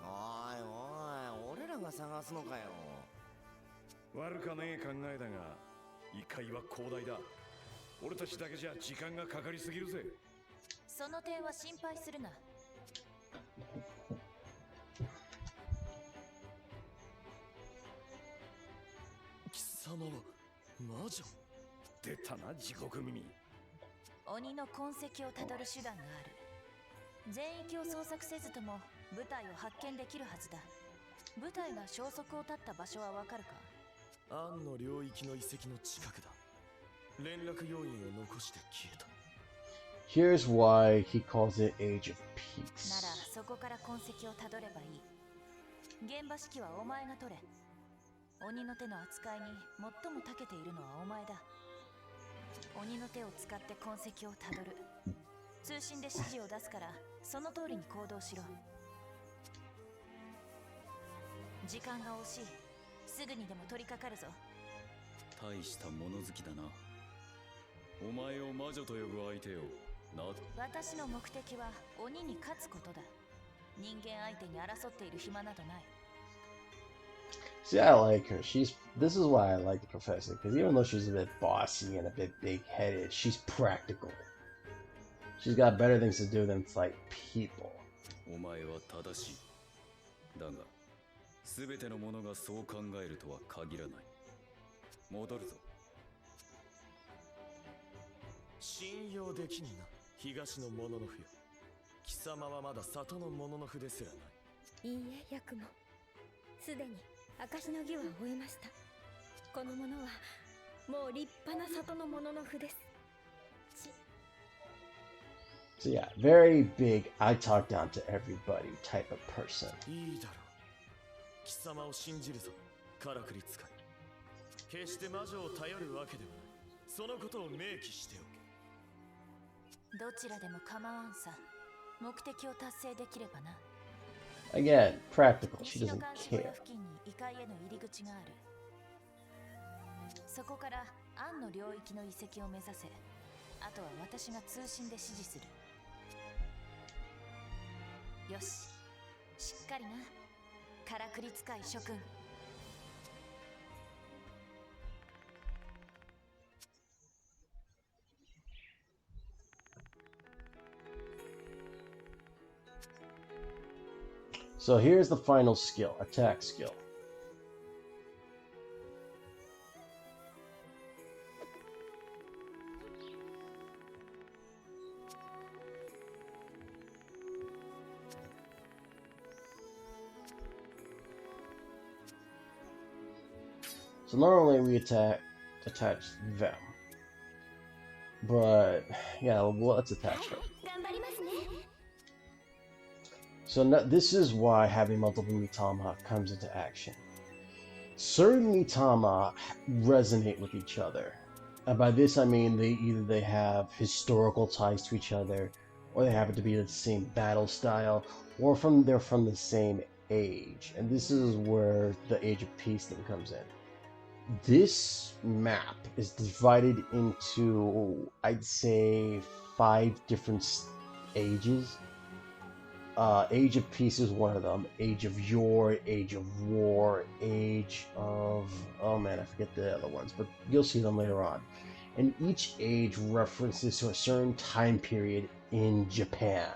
おいおい、俺らが探すのかよ。悪かねえ考えだが、異界は広大だ。俺たちだけじゃ時間がかかりすぎるぜ。その点は心配するな。貴様は魔女。出たな、地獄耳。鬼の痕跡をたどる手段がある。全域を捜索せずとも部隊を発見できるはずだ。部隊が消息を絶った場所はわかるか。暗の領域の遺跡の近くだ。連絡要員を残して消えた。Here's why he calls it Age of なら Peace. そこから痕跡をたどればいい。現場指揮はお前が取れ。鬼の手の扱いに最も長けているのはお前だ。鬼の手を使って痕跡をたどる。通信で指示を出すからその通りに行動しろ。時間が惜しい。すぐにでも取り掛かるぞ。大した物好きだな。お前を魔女と呼ぶ相手をな。私の目的は鬼に勝つことだ。人間相手に争っている暇などない。 See, I like her. This is why I like the professor, because even though she's a bit bossy and a bit big-headed, she's practical. She's got better things to do than fight people. お前は正しい。だが、すべての者がそう考えるとは限らない。戻るぞ。信用できんな、東の者の不よ。貴様はまだ里の者の不ですらない。いいえ、ヤクモ。すでに証の儀は終えました。この者はもう立派な里の者の符です。So yeah, very big, I talk down to everybody type of person. いいだろう。貴様を信じるぞ、からくり使い。決して魔女を頼るわけではない。そのことを明記しておけ。どちらでも構わんさ。目的を達成できればな。Again, practical. She 西の doesn't 監視小屋 care. 付近に異界への入り口がある。そこから暗の領域の遺跡を目指せ。あとは私が通信で指示する。よし、しっかりな、からくり使い諸君。So here's the final skill, attack skill. So normally we attach them, but yeah, well, let's attach her. So this is why having multiple Mitama comes into action. Certain Mitama resonate with each other. And by this I mean they have historical ties to each other, or they happen to be the same battle style, or they're from the same age. And this is where the Age of Peace thing comes in. This map is divided into, I'd say, 5 different ages. Age of Peace is one of them. Age of Yore, Age of War, Age of... oh man, I forget the other ones, but you'll see them later on. And each age references to a certain time period in Japan.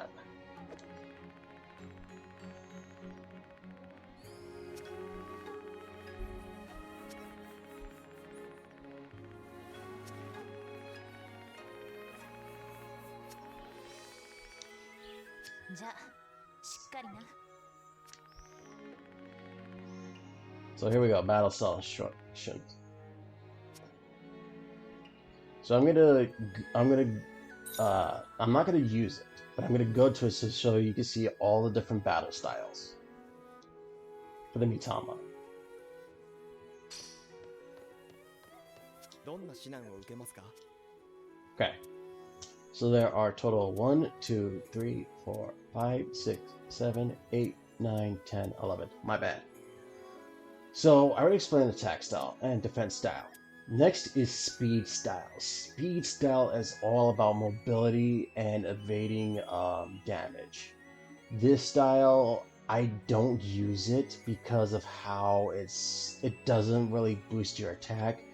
So here we go, battle style instructions. So I'm not gonna use it, but I'm gonna go to it so you can see all the different battle styles for the Mitama. Okay. So there are total 1, 2, 3, 4, 5, 6, 7, 8, 9, 10, 11. My bad. So I already explained attack style and defense style. Next is speed style. Speed style is all about mobility and evading damage. This style, I don't use it because of how it doesn't really boost your attack.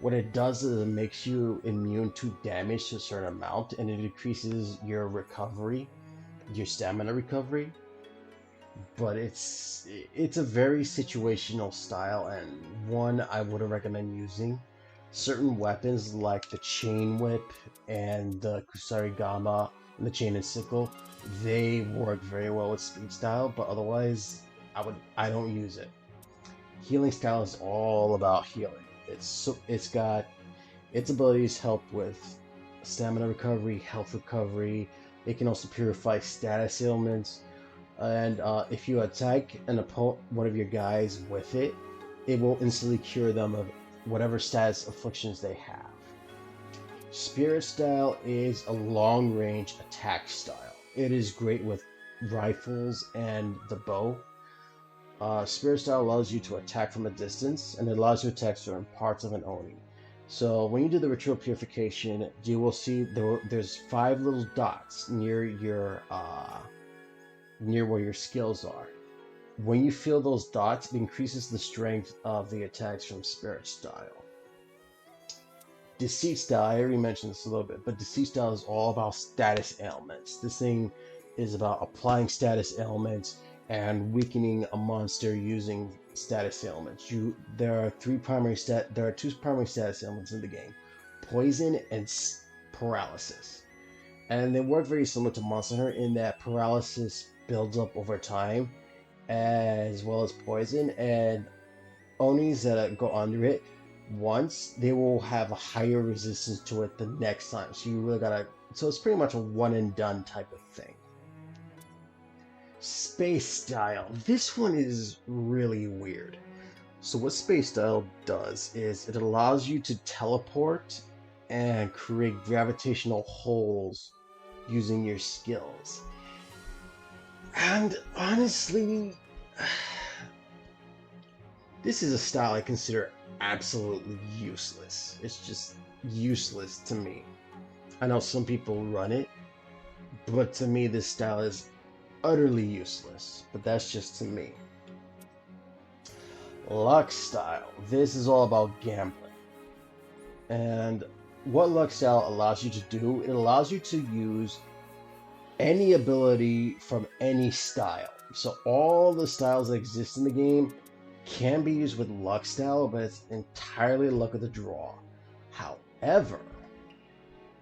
What it does is it makes you immune to damage to a certain amount, and it increases your recovery, your stamina recovery. But it's a very situational style, and one I wouldn't recommend using. Certain weapons like the chain whip and the kusarigama and the chain and sickle, they work very well with speed style, but otherwise I don't use it. Healing style is all about healing. It's got its abilities help with stamina recovery, health recovery. It can also purify status ailments. And if you attack one of your guys with it, it will instantly cure them of whatever status afflictions they have. Spirit style is a long-range attack style. It is great with rifles and the bow. Spirit style allows you to attack from a distance, and it allows you to attack certain parts of an Oni. So when you do the ritual purification, you will see there's 5 little dots near where your skills are. When you feel those dots, it increases the strength of the attacks from Spirit style. Deceit style, I already mentioned this a little bit, but Deceit style is all about status ailments. This thing is about applying status ailments and weakening a monster using status ailments. There are 2 primary status ailments in the game: poison and paralysis. And they work very similar to Monster Hunter in that paralysis builds up over time, as well as poison, and Onis that go under it, once, they will have a higher resistance to it the next time. So you really gotta... so it's pretty much a one and done type of thing. Space style. This one is really weird. So what space style does is it allows you to teleport and create gravitational holes using your skills. And honestly, this is a style I consider absolutely useless. It's just useless to me. I know some people run it, but to me this style is utterly useless. But that's just to me. Luck style. This is all about gambling. And what luck style allows you to do, it allows you to use any ability from any style. So all the styles that exist in the game can be used with luck style, but it's entirely luck of the draw. However,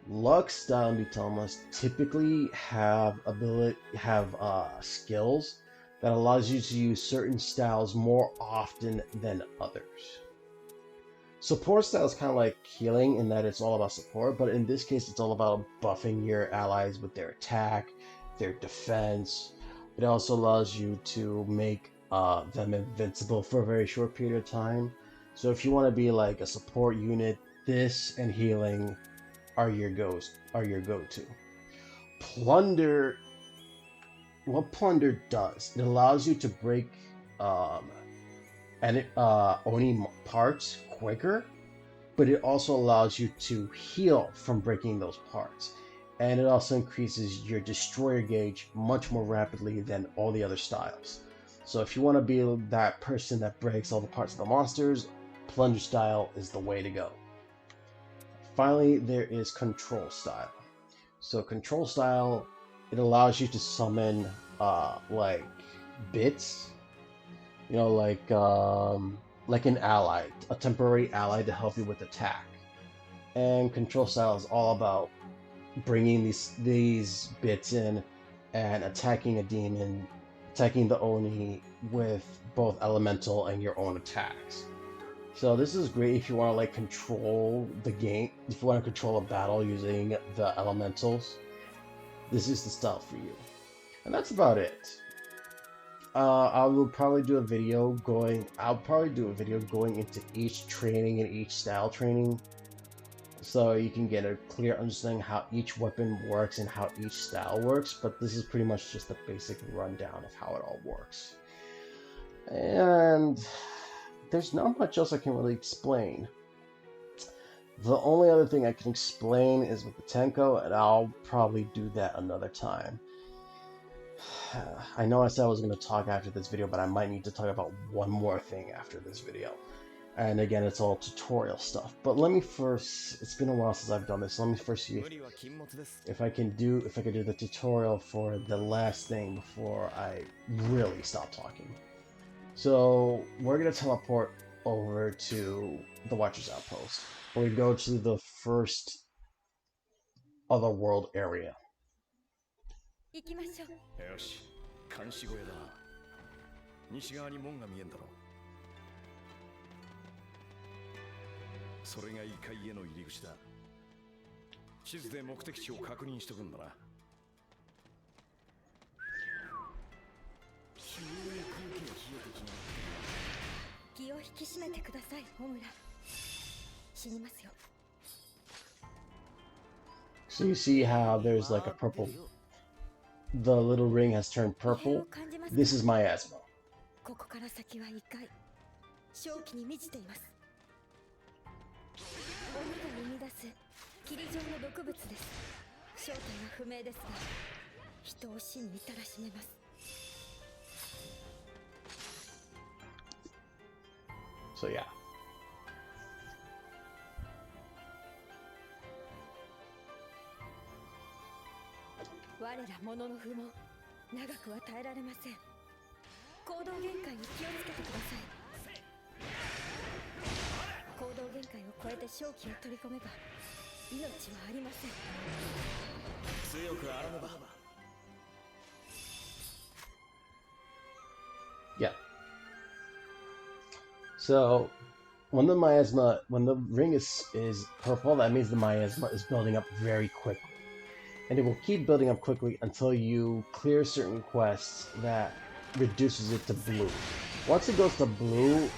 luck style Mitamas typically have skills that allows you to use certain styles more often than others. Support style is kind of like healing in that it's all about support, but in this case it's all about buffing your allies with their attack, their defense, It also allows you to make them invincible for a very short period of time. So if you want to be like a support unit, this and healing are your go-to. Plunder. What plunder does? It allows you to break um, Oni parts quicker, but it also allows you to heal from breaking those parts. And it also increases your destroyer gauge much more rapidly than all the other styles. So if you want to be that person that breaks all the parts of the monsters, Plunder style is the way to go. Finally, there is Control style. So Control style, it allows you to summon like bits, you know, like an ally, a temporary ally to help you with attack. And Control style is all about bringing these bits in and attacking a demon, attacking the Oni with both elemental and your own attacks. So this is great if you want to like control the game, if you want to control a battle using the elementals. This is the style for you. And that's about it. I'll probably do a video going into each training and each style training, so you can get a clear understanding how each weapon works and how each style works, but this is pretty much just a basic rundown of how it all works. And there's not much else I can really explain. The only other thing I can explain is with the Tenko, and I'll probably do that another time. I know I said I was going to talk after this video, but I might need to talk about one more thing after this video. And again, it's all tutorial stuff. But let me first, it's been a while since I've done this, so let me first see if I can do the tutorial for the last thing before I really stop talking. So we're going to teleport over to the Watcher's Outpost. We go to the first otherworld area. よし、監視小屋だな。西側に門が見えんだろう。それが異界への入り口だ。地図で目的地を確認しとくんだな。急に空気が冷えてきな。気を引き締めてください、ホムラ。死にますよ。So you see how there's like a purple. The little ring has turned purple. This is miasma. ここから先は異界。正気に満ちています。鬼が生み出す霧状の毒物です。正体は不明ですが、人を死に至らしめます。So yeah. 我ら者の不毛、長くは耐えられません。行動限界に気をつけてください。行動限界を超えて正気を取り込めば命はありません。強くあらねば。Yeah. So when the ring is purple, that means the miasma is building up very quickly. And it will keep building up quickly until you clear certain quests that reduces it to blue. Once it goes to blue,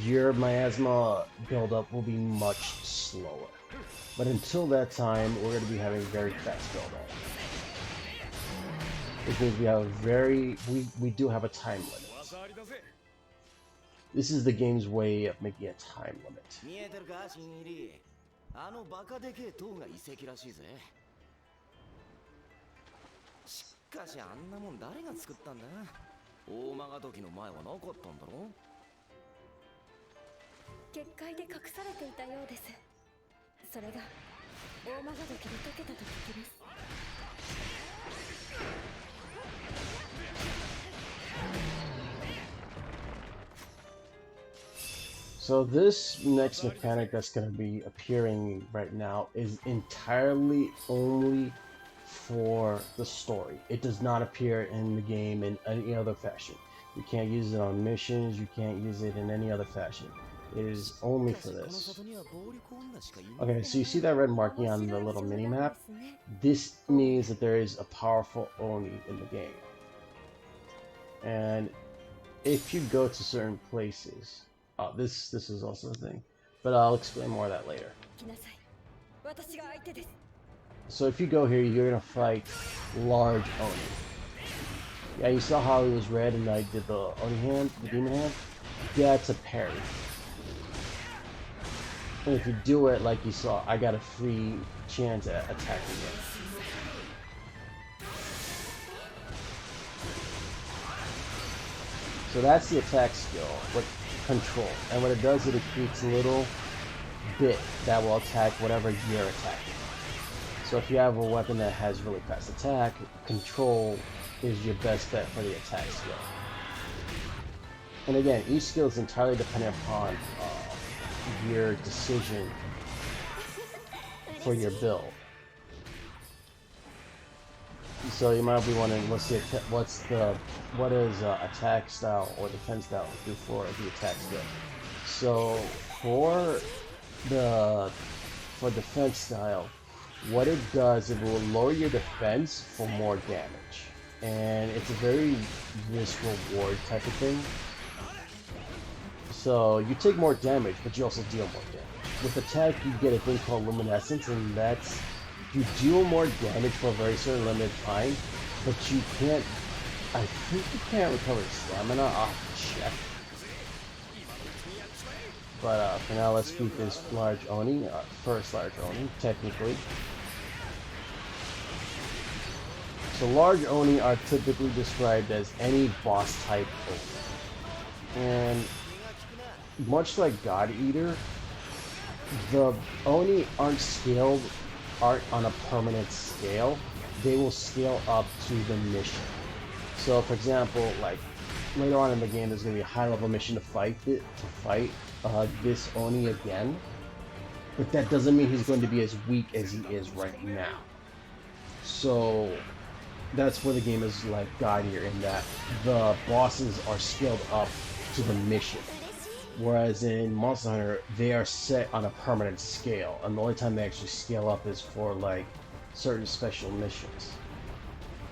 your miasma buildup will be much slower. But until that time, we're going to be having very fast buildup. Which means we do have a time limit. This is the game's way of making a time limit. 見えてるか、新入り。あのバカでけえ塔が遺跡らしいぜ。しかしあんなもん誰が作ったんだ？大魔が時の前はなかったんだろ？結界で隠されていたようです。それが大魔が時で解けたと聞きます。So this next mechanic that's going to be appearing right now is entirely only for the story. It does not appear in the game in any other fashion. You can't use it on missions, you can't use it in any other fashion. It is only for this. Okay, so you see that red marking on the little mini-map? This means that there is a powerful Oni in the game. And if you go to certain places, this is also a thing, but I'll explain more of that later. 来なさい。私が相手です。 So if you go here, you're gonna fight large Oni. Yeah, you saw how he was red and I did the Oni hand, the demon hand? That's a parry. And if you do it like you saw, I got a free chance at attacking it. So that's the attack skill with control. And what it does is it creates a little bit that will attack whatever you're attacking. So if you have a weapon that has really fast attack, control is your best bet for the attack skill. And again, each skill is entirely dependent upon your decision for your build. So you might be wondering, what is attack style or defense style do for the attack skill? So for defense style, what it does, it will lower your defense for more damage, and it's a very risk reward type of thing. So you take more damage, but you also deal more damage. With attack, you get a thing called luminescence, and that's you deal more damage for a very certain limited time, but you can't. I think you can't recover stamina. I'll check. But for now, let's beat this large Oni, first large Oni, technically. So large Oni are typically described as any boss type Oni. And much like God Eater, the Oni aren't on a permanent scale. They will scale up to the mission. So for example, like later on in the game, there's going to be a high level mission to fight this Oni again, but that doesn't mean he's going to be as weak as he is right now. So that's where the game is like God Eater, in that the bosses are scaled up to the mission, whereas in Monster Hunter they are set on a permanent scale, and the only time they actually scale up is for like certain special missions.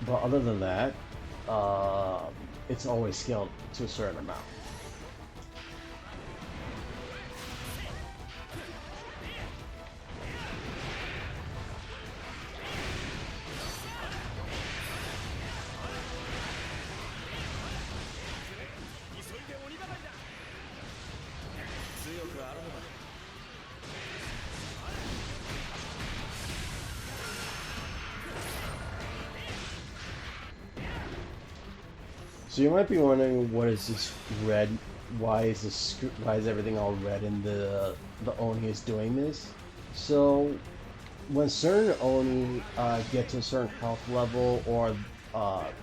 But other than that, it's always scaled to a certain amount. So you might be wondering, what is this red? Why is everything all red and the Oni is doing this? So when certain Oni get to a certain health level, or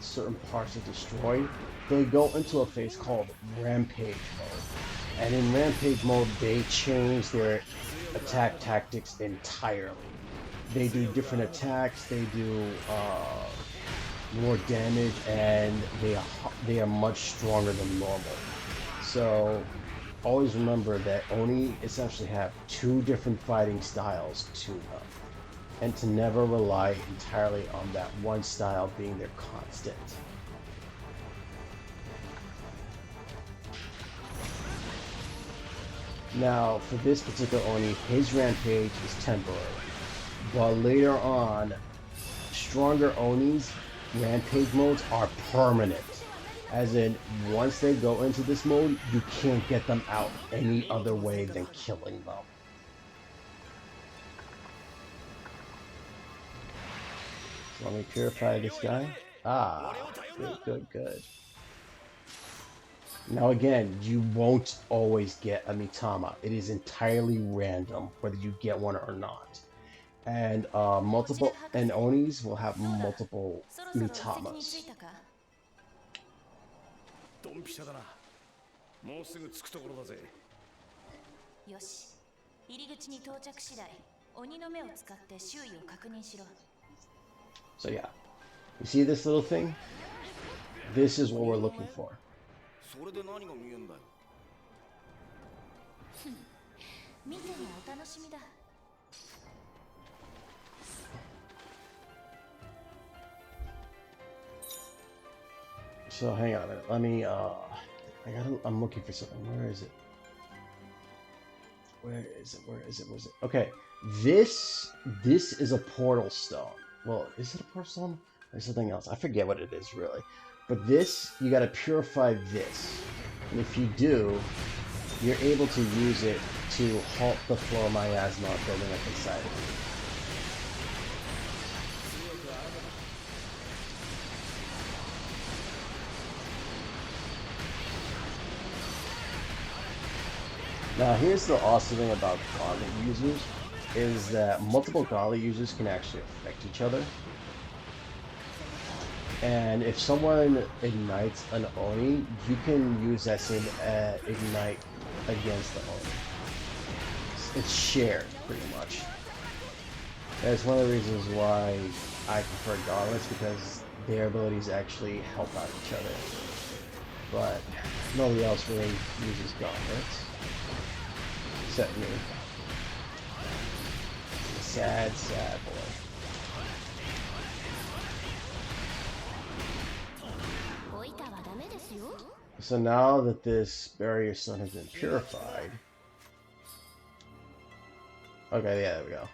certain parts are destroyed, they go into a phase called Rampage mode. And in Rampage mode, they change their attack tactics entirely. They do different attacks, they do more damage, and they are much stronger than normal. So always remember that Oni essentially have two different fighting styles to them, and to never rely entirely on that one style being their constant. Now for this particular Oni, his rampage is temporary, but later on, stronger Onis rampage modes are permanent, as in once they go into this mode, you can't get them out any other way than killing them. So let me purify this guy. Good. Now again, you won't always get a Mitama. It is entirely random whether you get one or not. And Onis will have multiple Mitamas. ドンピシャだな。もうすぐ着くところだぜ。よし、入り口に到着次第、鬼の目を使って周囲を確認しろ。So yeah, you see this little thing? This is what we're looking for. それで何が見えんだよ。見てのお楽しみだ。So hang on a minute. Let me. I'm looking for something. Where is it? Where is it? Where is it? Where is it? Okay, this is a portal stone. Well, is it a portal stone? There's something else. I forget what it is really. But this, you gotta purify this, and if you do, you're able to use it to halt the flow of miasma building up inside of you. Now, here's the awesome thing about gauntlet users, is that multiple gauntlet users can actually affect each other. And if someone ignites an Oni, you can use that same ignite against the Oni. It's shared, pretty much. That's one of the reasons why I prefer gauntlets, because their abilities actually help out each other. But nobody else really uses gauntlets. Except me. Sad, sad boy. So now that this barrier stone has been purified... Okay, yeah, there we go.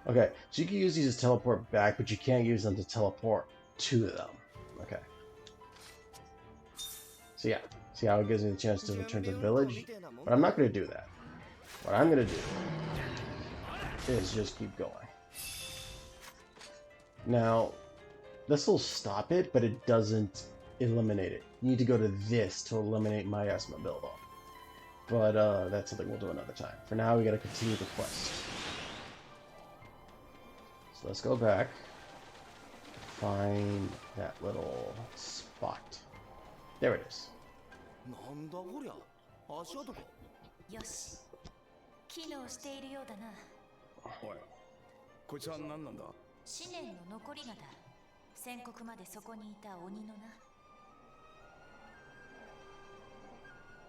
Okay, so you can use these to teleport back, but you can't use them to teleport to them. Okay. So yeah, see how it gives me the chance to return to the village? But I'm not going to do that. What I'm going to do is just keep going. Now, this will stop it, but it doesn't eliminate it. You need to go to this to eliminate miasma buildup. But that's something we'll do another time. For now, we got to continue the quest. So let's go back. Find that little spot. There it is. なんだこりゃ、足跡か。よし、機能しているようだな。おい、こいつは何なんだ。思念の残りがだ。宣告までそこにいた鬼のな。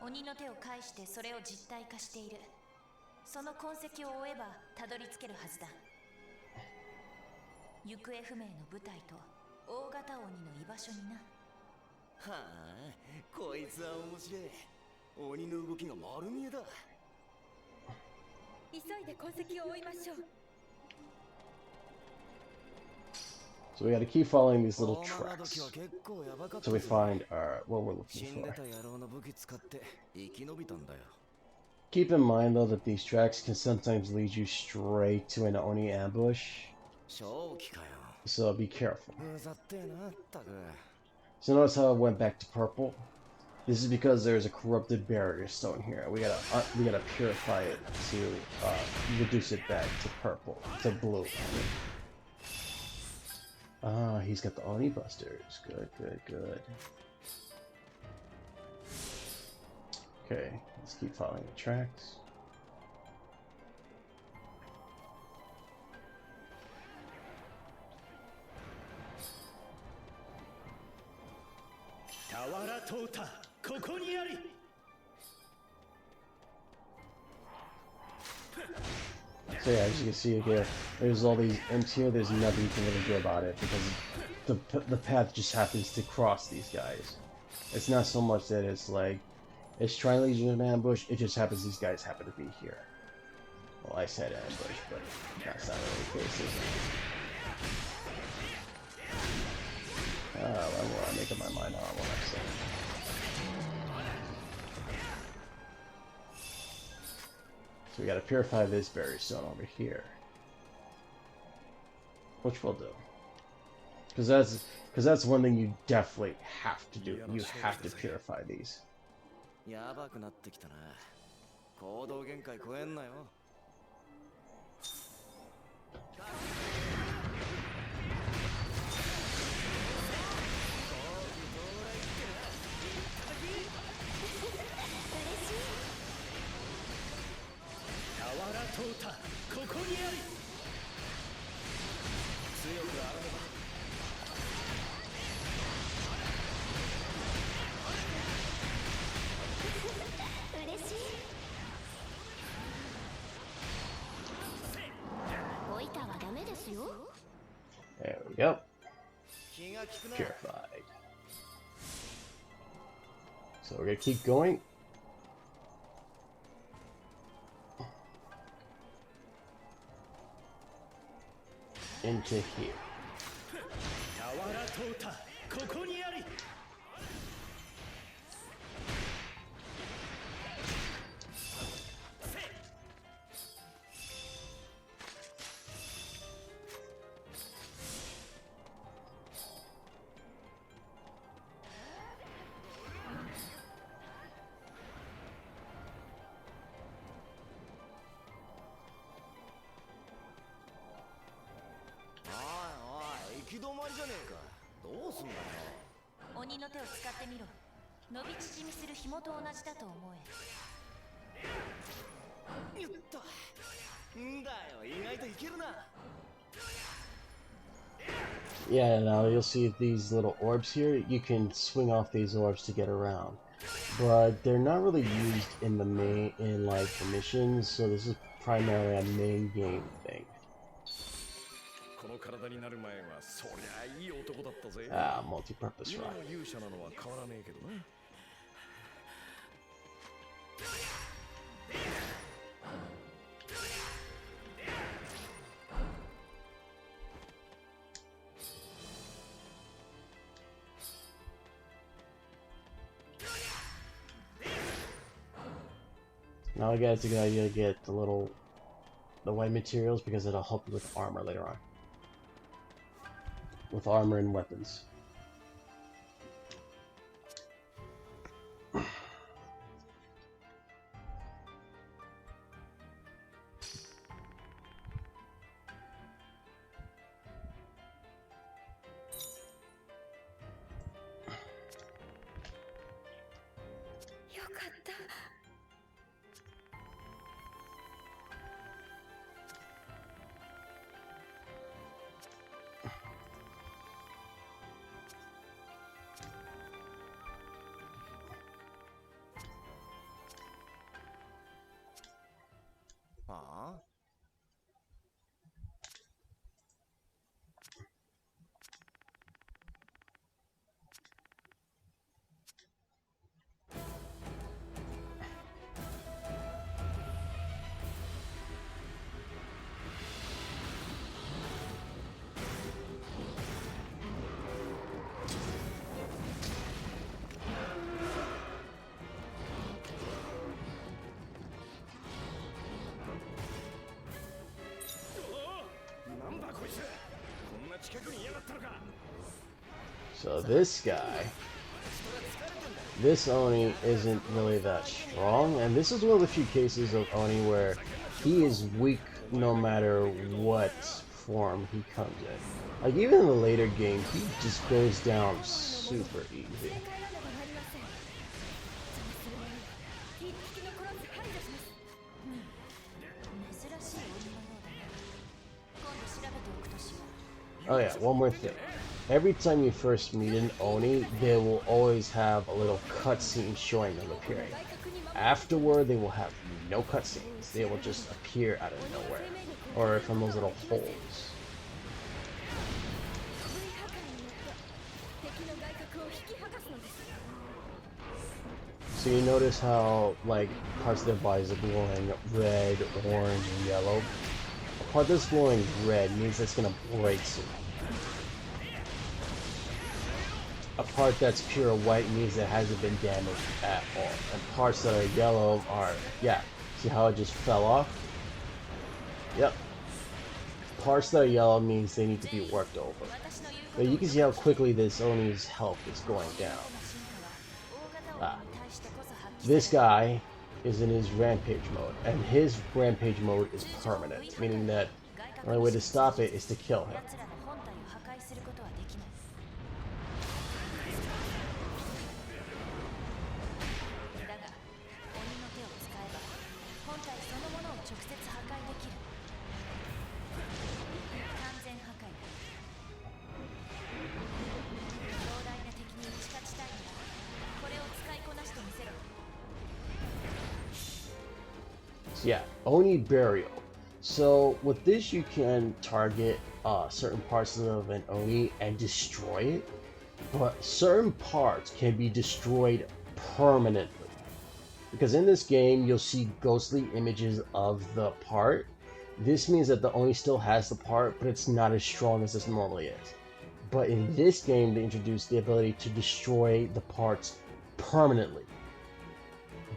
鬼の手を介してそれを実体化している。その痕跡を追えばたどり着けるはずだ。行方不明の部隊と大型鬼の居場所にな。はあ、こいつは面白い。鬼の動きが丸見えだ。急いで痕跡を追いましょう。 So we got to keep following these little tracks until we find our what we're looking for. Keep in mind though that these tracks can sometimes lead you straight to an Oni ambush, so be careful. So notice how it went back to purple. This is because there's a corrupted barrier stone here. We gotta purify it to reduce it back to purple, to blue. Ah, he's got the Oni busters. Good, good, good. Okay, let's keep following the tracks. So yeah, as you can see here, there's all these imps here. There's nothing you can really do about it because the path just happens to cross these guys. It's not so much that it's like it's trying to lead you to an ambush. It just happens these guys happen to be here. Well, I said ambush, but that's not really the case, is it? Well, I'm making my mind on what I'm saying. So we gotta purify this barrier stone over here. Which we'll do. Because that's one thing you definitely have to do. You have to purify these. Purified. So we're gonna keep going. Into here.鬼の手を使ってみろ。伸び縮みする紐と同じだと思え。やったんだよ、意外といけるな。 Yeah, now you'll see these little orbs here. You can swing off these orbs to get around, but they're not really used in the like the missions. So this is primarily a main game thing. この体になる前はそりゃいい男だったぜ。Multi-purpose 今 ride. の勇者なのは変わらねえけどな。Now I guess it's a good idea to get the white materials because it'll help you with armor later on. With armor and weapons. So this guy, this Oni isn't really that strong, and this is one of the few cases of Oni where he is weak no matter what form he comes in. Like even in the later game, he just goes down super easy. Oh yeah, one more thing. Every time you first meet an Oni, they will always have a little cutscene showing them appearing. Afterward, they will have no cutscenes. They will just appear out of nowhere, or from those little holes. So you notice how, like, parts of their bodies are glowing red, orange, and yellow. A part that's glowing red means it's gonna break soon. A part that's pure white means it hasn't been damaged at all. And parts that are yellow are, yeah, see how it just fell off? Yep. Parts that are yellow means they need to be worked over. But you can see how quickly this Oni's health is going down. This guy is in his rampage mode, and his rampage mode is permanent, meaning that the only way to stop it is to kill him. Yeah, Oni Burial. So with this, you can target certain parts of an Oni and destroy it, but certain parts can be destroyed permanently. Because in this game, you'll see ghostly images of the part. This means that the Oni still has the part, but it's not as strong as this normally is. But in this game, they introduced the ability to destroy the parts permanently.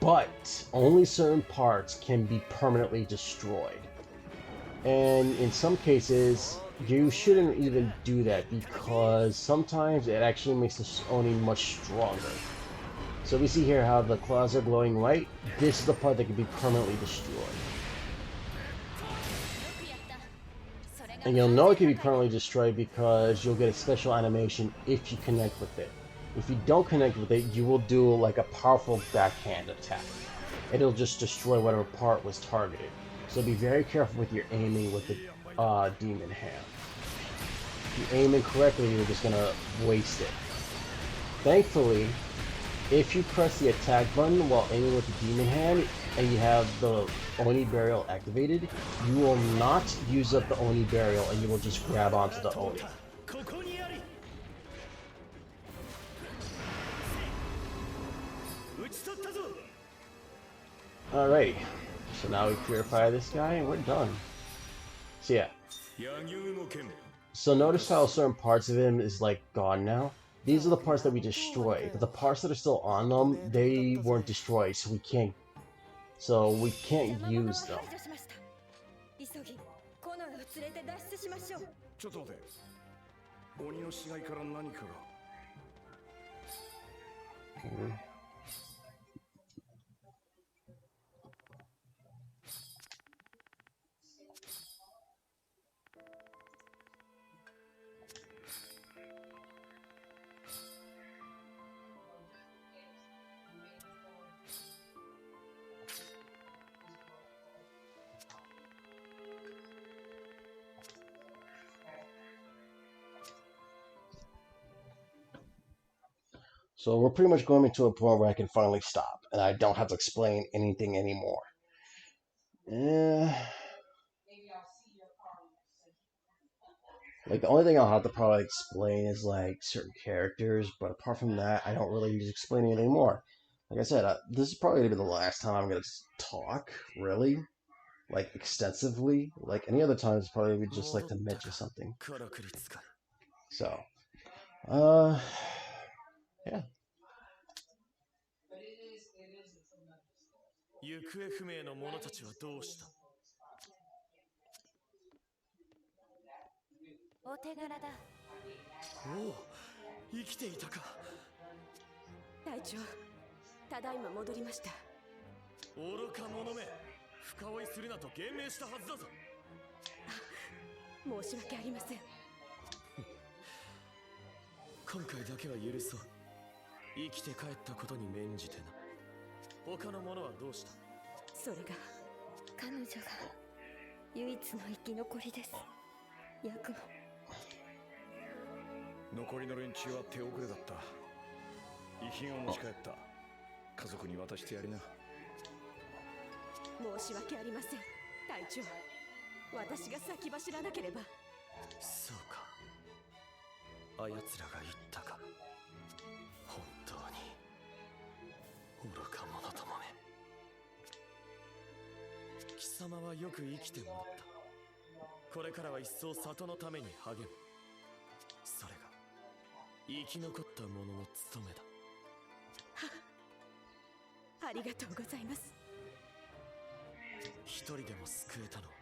But only certain parts can be permanently destroyed. And in some cases, you shouldn't even do that because sometimes it actually makes the Oni much stronger. So we see here how the claws are glowing white. This is the part that can be permanently destroyed. And you'll know it can be permanently destroyed because you'll get a special animation if you connect with it. If you don't connect with it, you will do like a powerful backhand attack. It'll just destroy whatever part was targeted. So be very careful with your aiming with the demon hand. If you aim incorrectly, you're just gonna waste it. Thankfully, if you press the attack button while aiming with the demon hand and you have the Oni burial activated, you will not use up the Oni burial and you will just grab onto the Oni. Alright, so now we purify this guy and we're done. So yeah. So notice how certain parts of him is like gone now. These are the parts that we destroyed, but the parts that are still on them, they weren't destroyed, so we can't use them. ちょっと待て。鬼の死骸から何かが。So we're pretty much going to a point where I can finally stop, and I don't have to explain anything anymore. Like, the only thing I'll have to probably explain is, like, certain characters, but apart from that, I don't really need to explain anything more. Like I said, this is probably going to be the last time I'm going to talk, really, like, extensively. Like, any other time, it's probably would just like to mention something. So, yeah. 行方不明の者たちはどうした？お手柄だ。おお、生きていたか。隊長、ただいま戻りました。愚か者め、深追いするなと言命したはずだぞ。申し訳ありません。今回だけは許そう。生きて帰ったことに免じてな。他の者はどうした？それが彼女が唯一の生き残りです。ヤクモ。残りの連中は手遅れだった。遺品を持ち帰った。家族に渡してやりな。申し訳ありません、隊長。私が先走らなければ。そうか。あやつらが言ったか。本当に愚か者どもめ。貴様はよく生きてもらった。これからは一層里のために励む。それが生き残った者の務めだ。ありがとうございます。一人でも救えたのは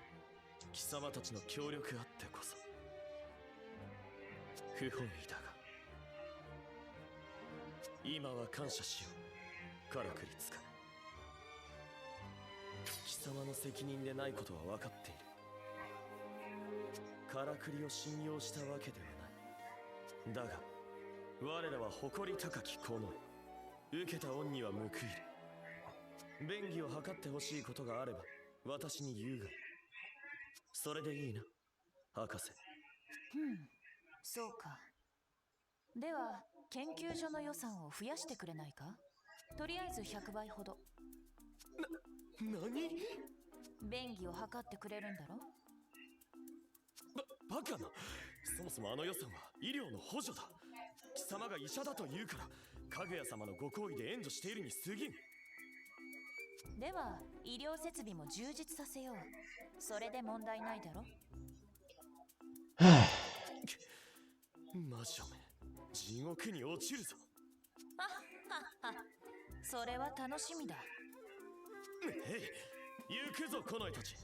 貴様たちの協力あってこそ。不本意だが今は感謝しよう。からくりつか。貴様の責任でないことは分かっている。からくりを信用したわけではない。だが我らは誇り高きこの受けた恩には報いる。便宜を図ってほしいことがあれば私に言うがいい。それでいいな、博士。そうか。では研究所の予算を増やしてくれないか？とりあえず100倍ほど。何？便宜を図ってくれるんだろ。バカな。そもそもあの予算は医療の補助だ。貴様が医者だと言うからかぐや様のご好意で援助しているに過ぎん。では医療設備も充実させよう。それで問題ないだろ。魔女め、地獄に落ちるぞ。それは楽しみだ。へい、行くぞこの絵たち。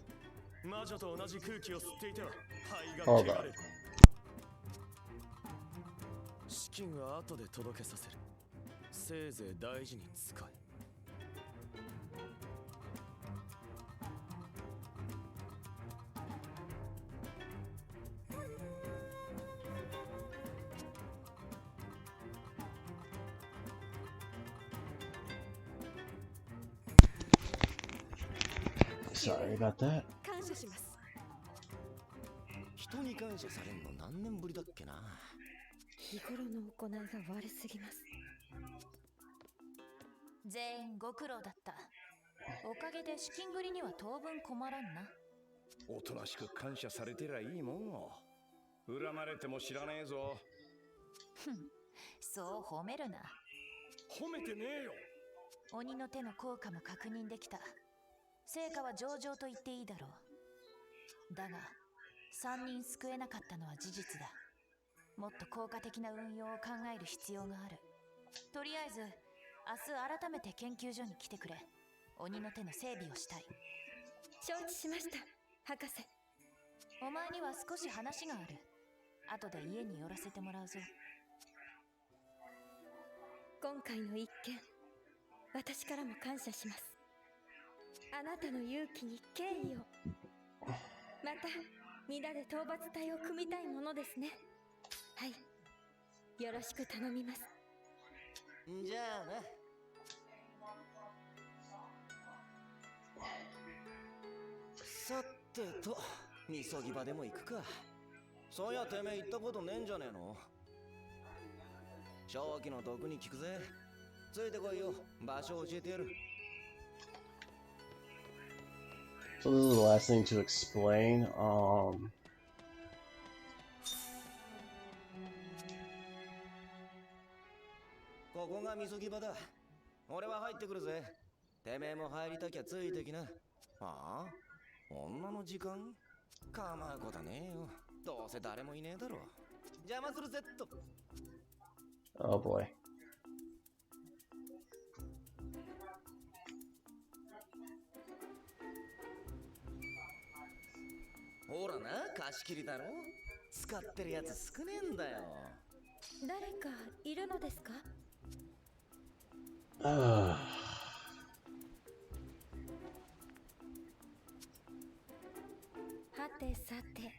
魔女と同じ空気を吸っていては肺が汚れる。資金は後で届けさせる。せいぜい大事に使え。Sorry about that. 感謝します。人に感謝されんの何年ぶりだっけな。日頃の行いが悪すぎます。全員ご苦労だった。おかげで資金繰りには当分困らんな。おとなしく感謝されてりゃいいもんを。恨まれても知らねえぞ。そう褒めるな。褒めてねえよ。鬼の手の効果も確認できた。成果は上々と言っていいだろう。だが3人救えなかったのは事実だ。もっと効果的な運用を考える必要がある。とりあえず明日改めて研究所に来てくれ。鬼の手の整備をしたい。承知しました、博士。お前には少し話がある。後で家に寄らせてもらうぞ。今回の一件、私からも感謝します。あなたの勇気に敬意を。また皆で討伐隊を組みたいものですね。はい、よろしく頼みます。じゃあな。さてと、みそぎ場でも行くか。そういやてめえ行ったことねえんじゃねえの。正気の毒に効くぜ。ついてこいよ、場所を教えてやる。So this is the last thing to explain. ここがみそぎ場だ。俺は入ってくるぜ。てめえも入りたきゃついてきな。ああ、女の時間？構うことはねえよ。どうせ誰もいねえだろ。邪魔するぜっと。Oh boy. ほらな、貸し切りだろ。使ってるやつ少ねえんだよ。誰かいるのですか？はてさて、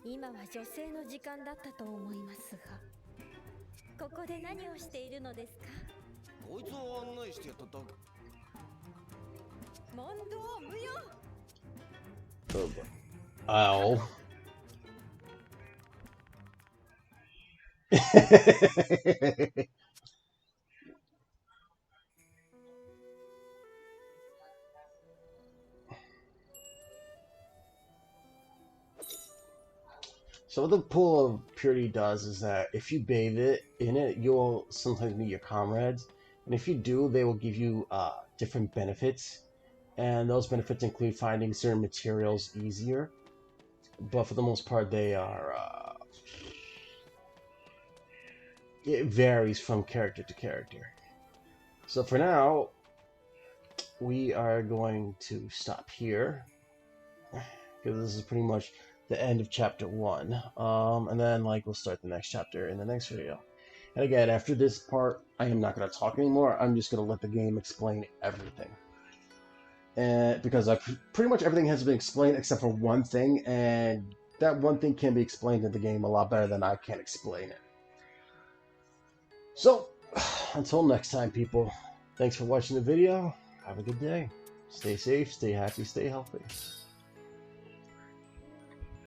今は女性の時間だったと思いますが、ここで何をしているのですか？こいつを案内してやっただけ。問答無用。 Oh boy. Ow. So what the pool of purity does is that if you bathe in it, you'll sometimes meet your comrades, and if you do, they will give you different benefits, and those benefits include finding certain materials easier. But for the most part, they are. It varies from character to character. So for now, we are going to stop here because this is pretty much the end of chapter 1. And then we'll start the next chapter in the next video. And again, after this part, I am not going to talk anymore. I'm just going to let the game explain everything. And because pretty much everything has been explained except for one thing, and that one thing can be explained in the game a lot better than I can explain it. So, until next time, people, thanks for watching the video. Have a good day. Stay safe, stay happy, stay healthy.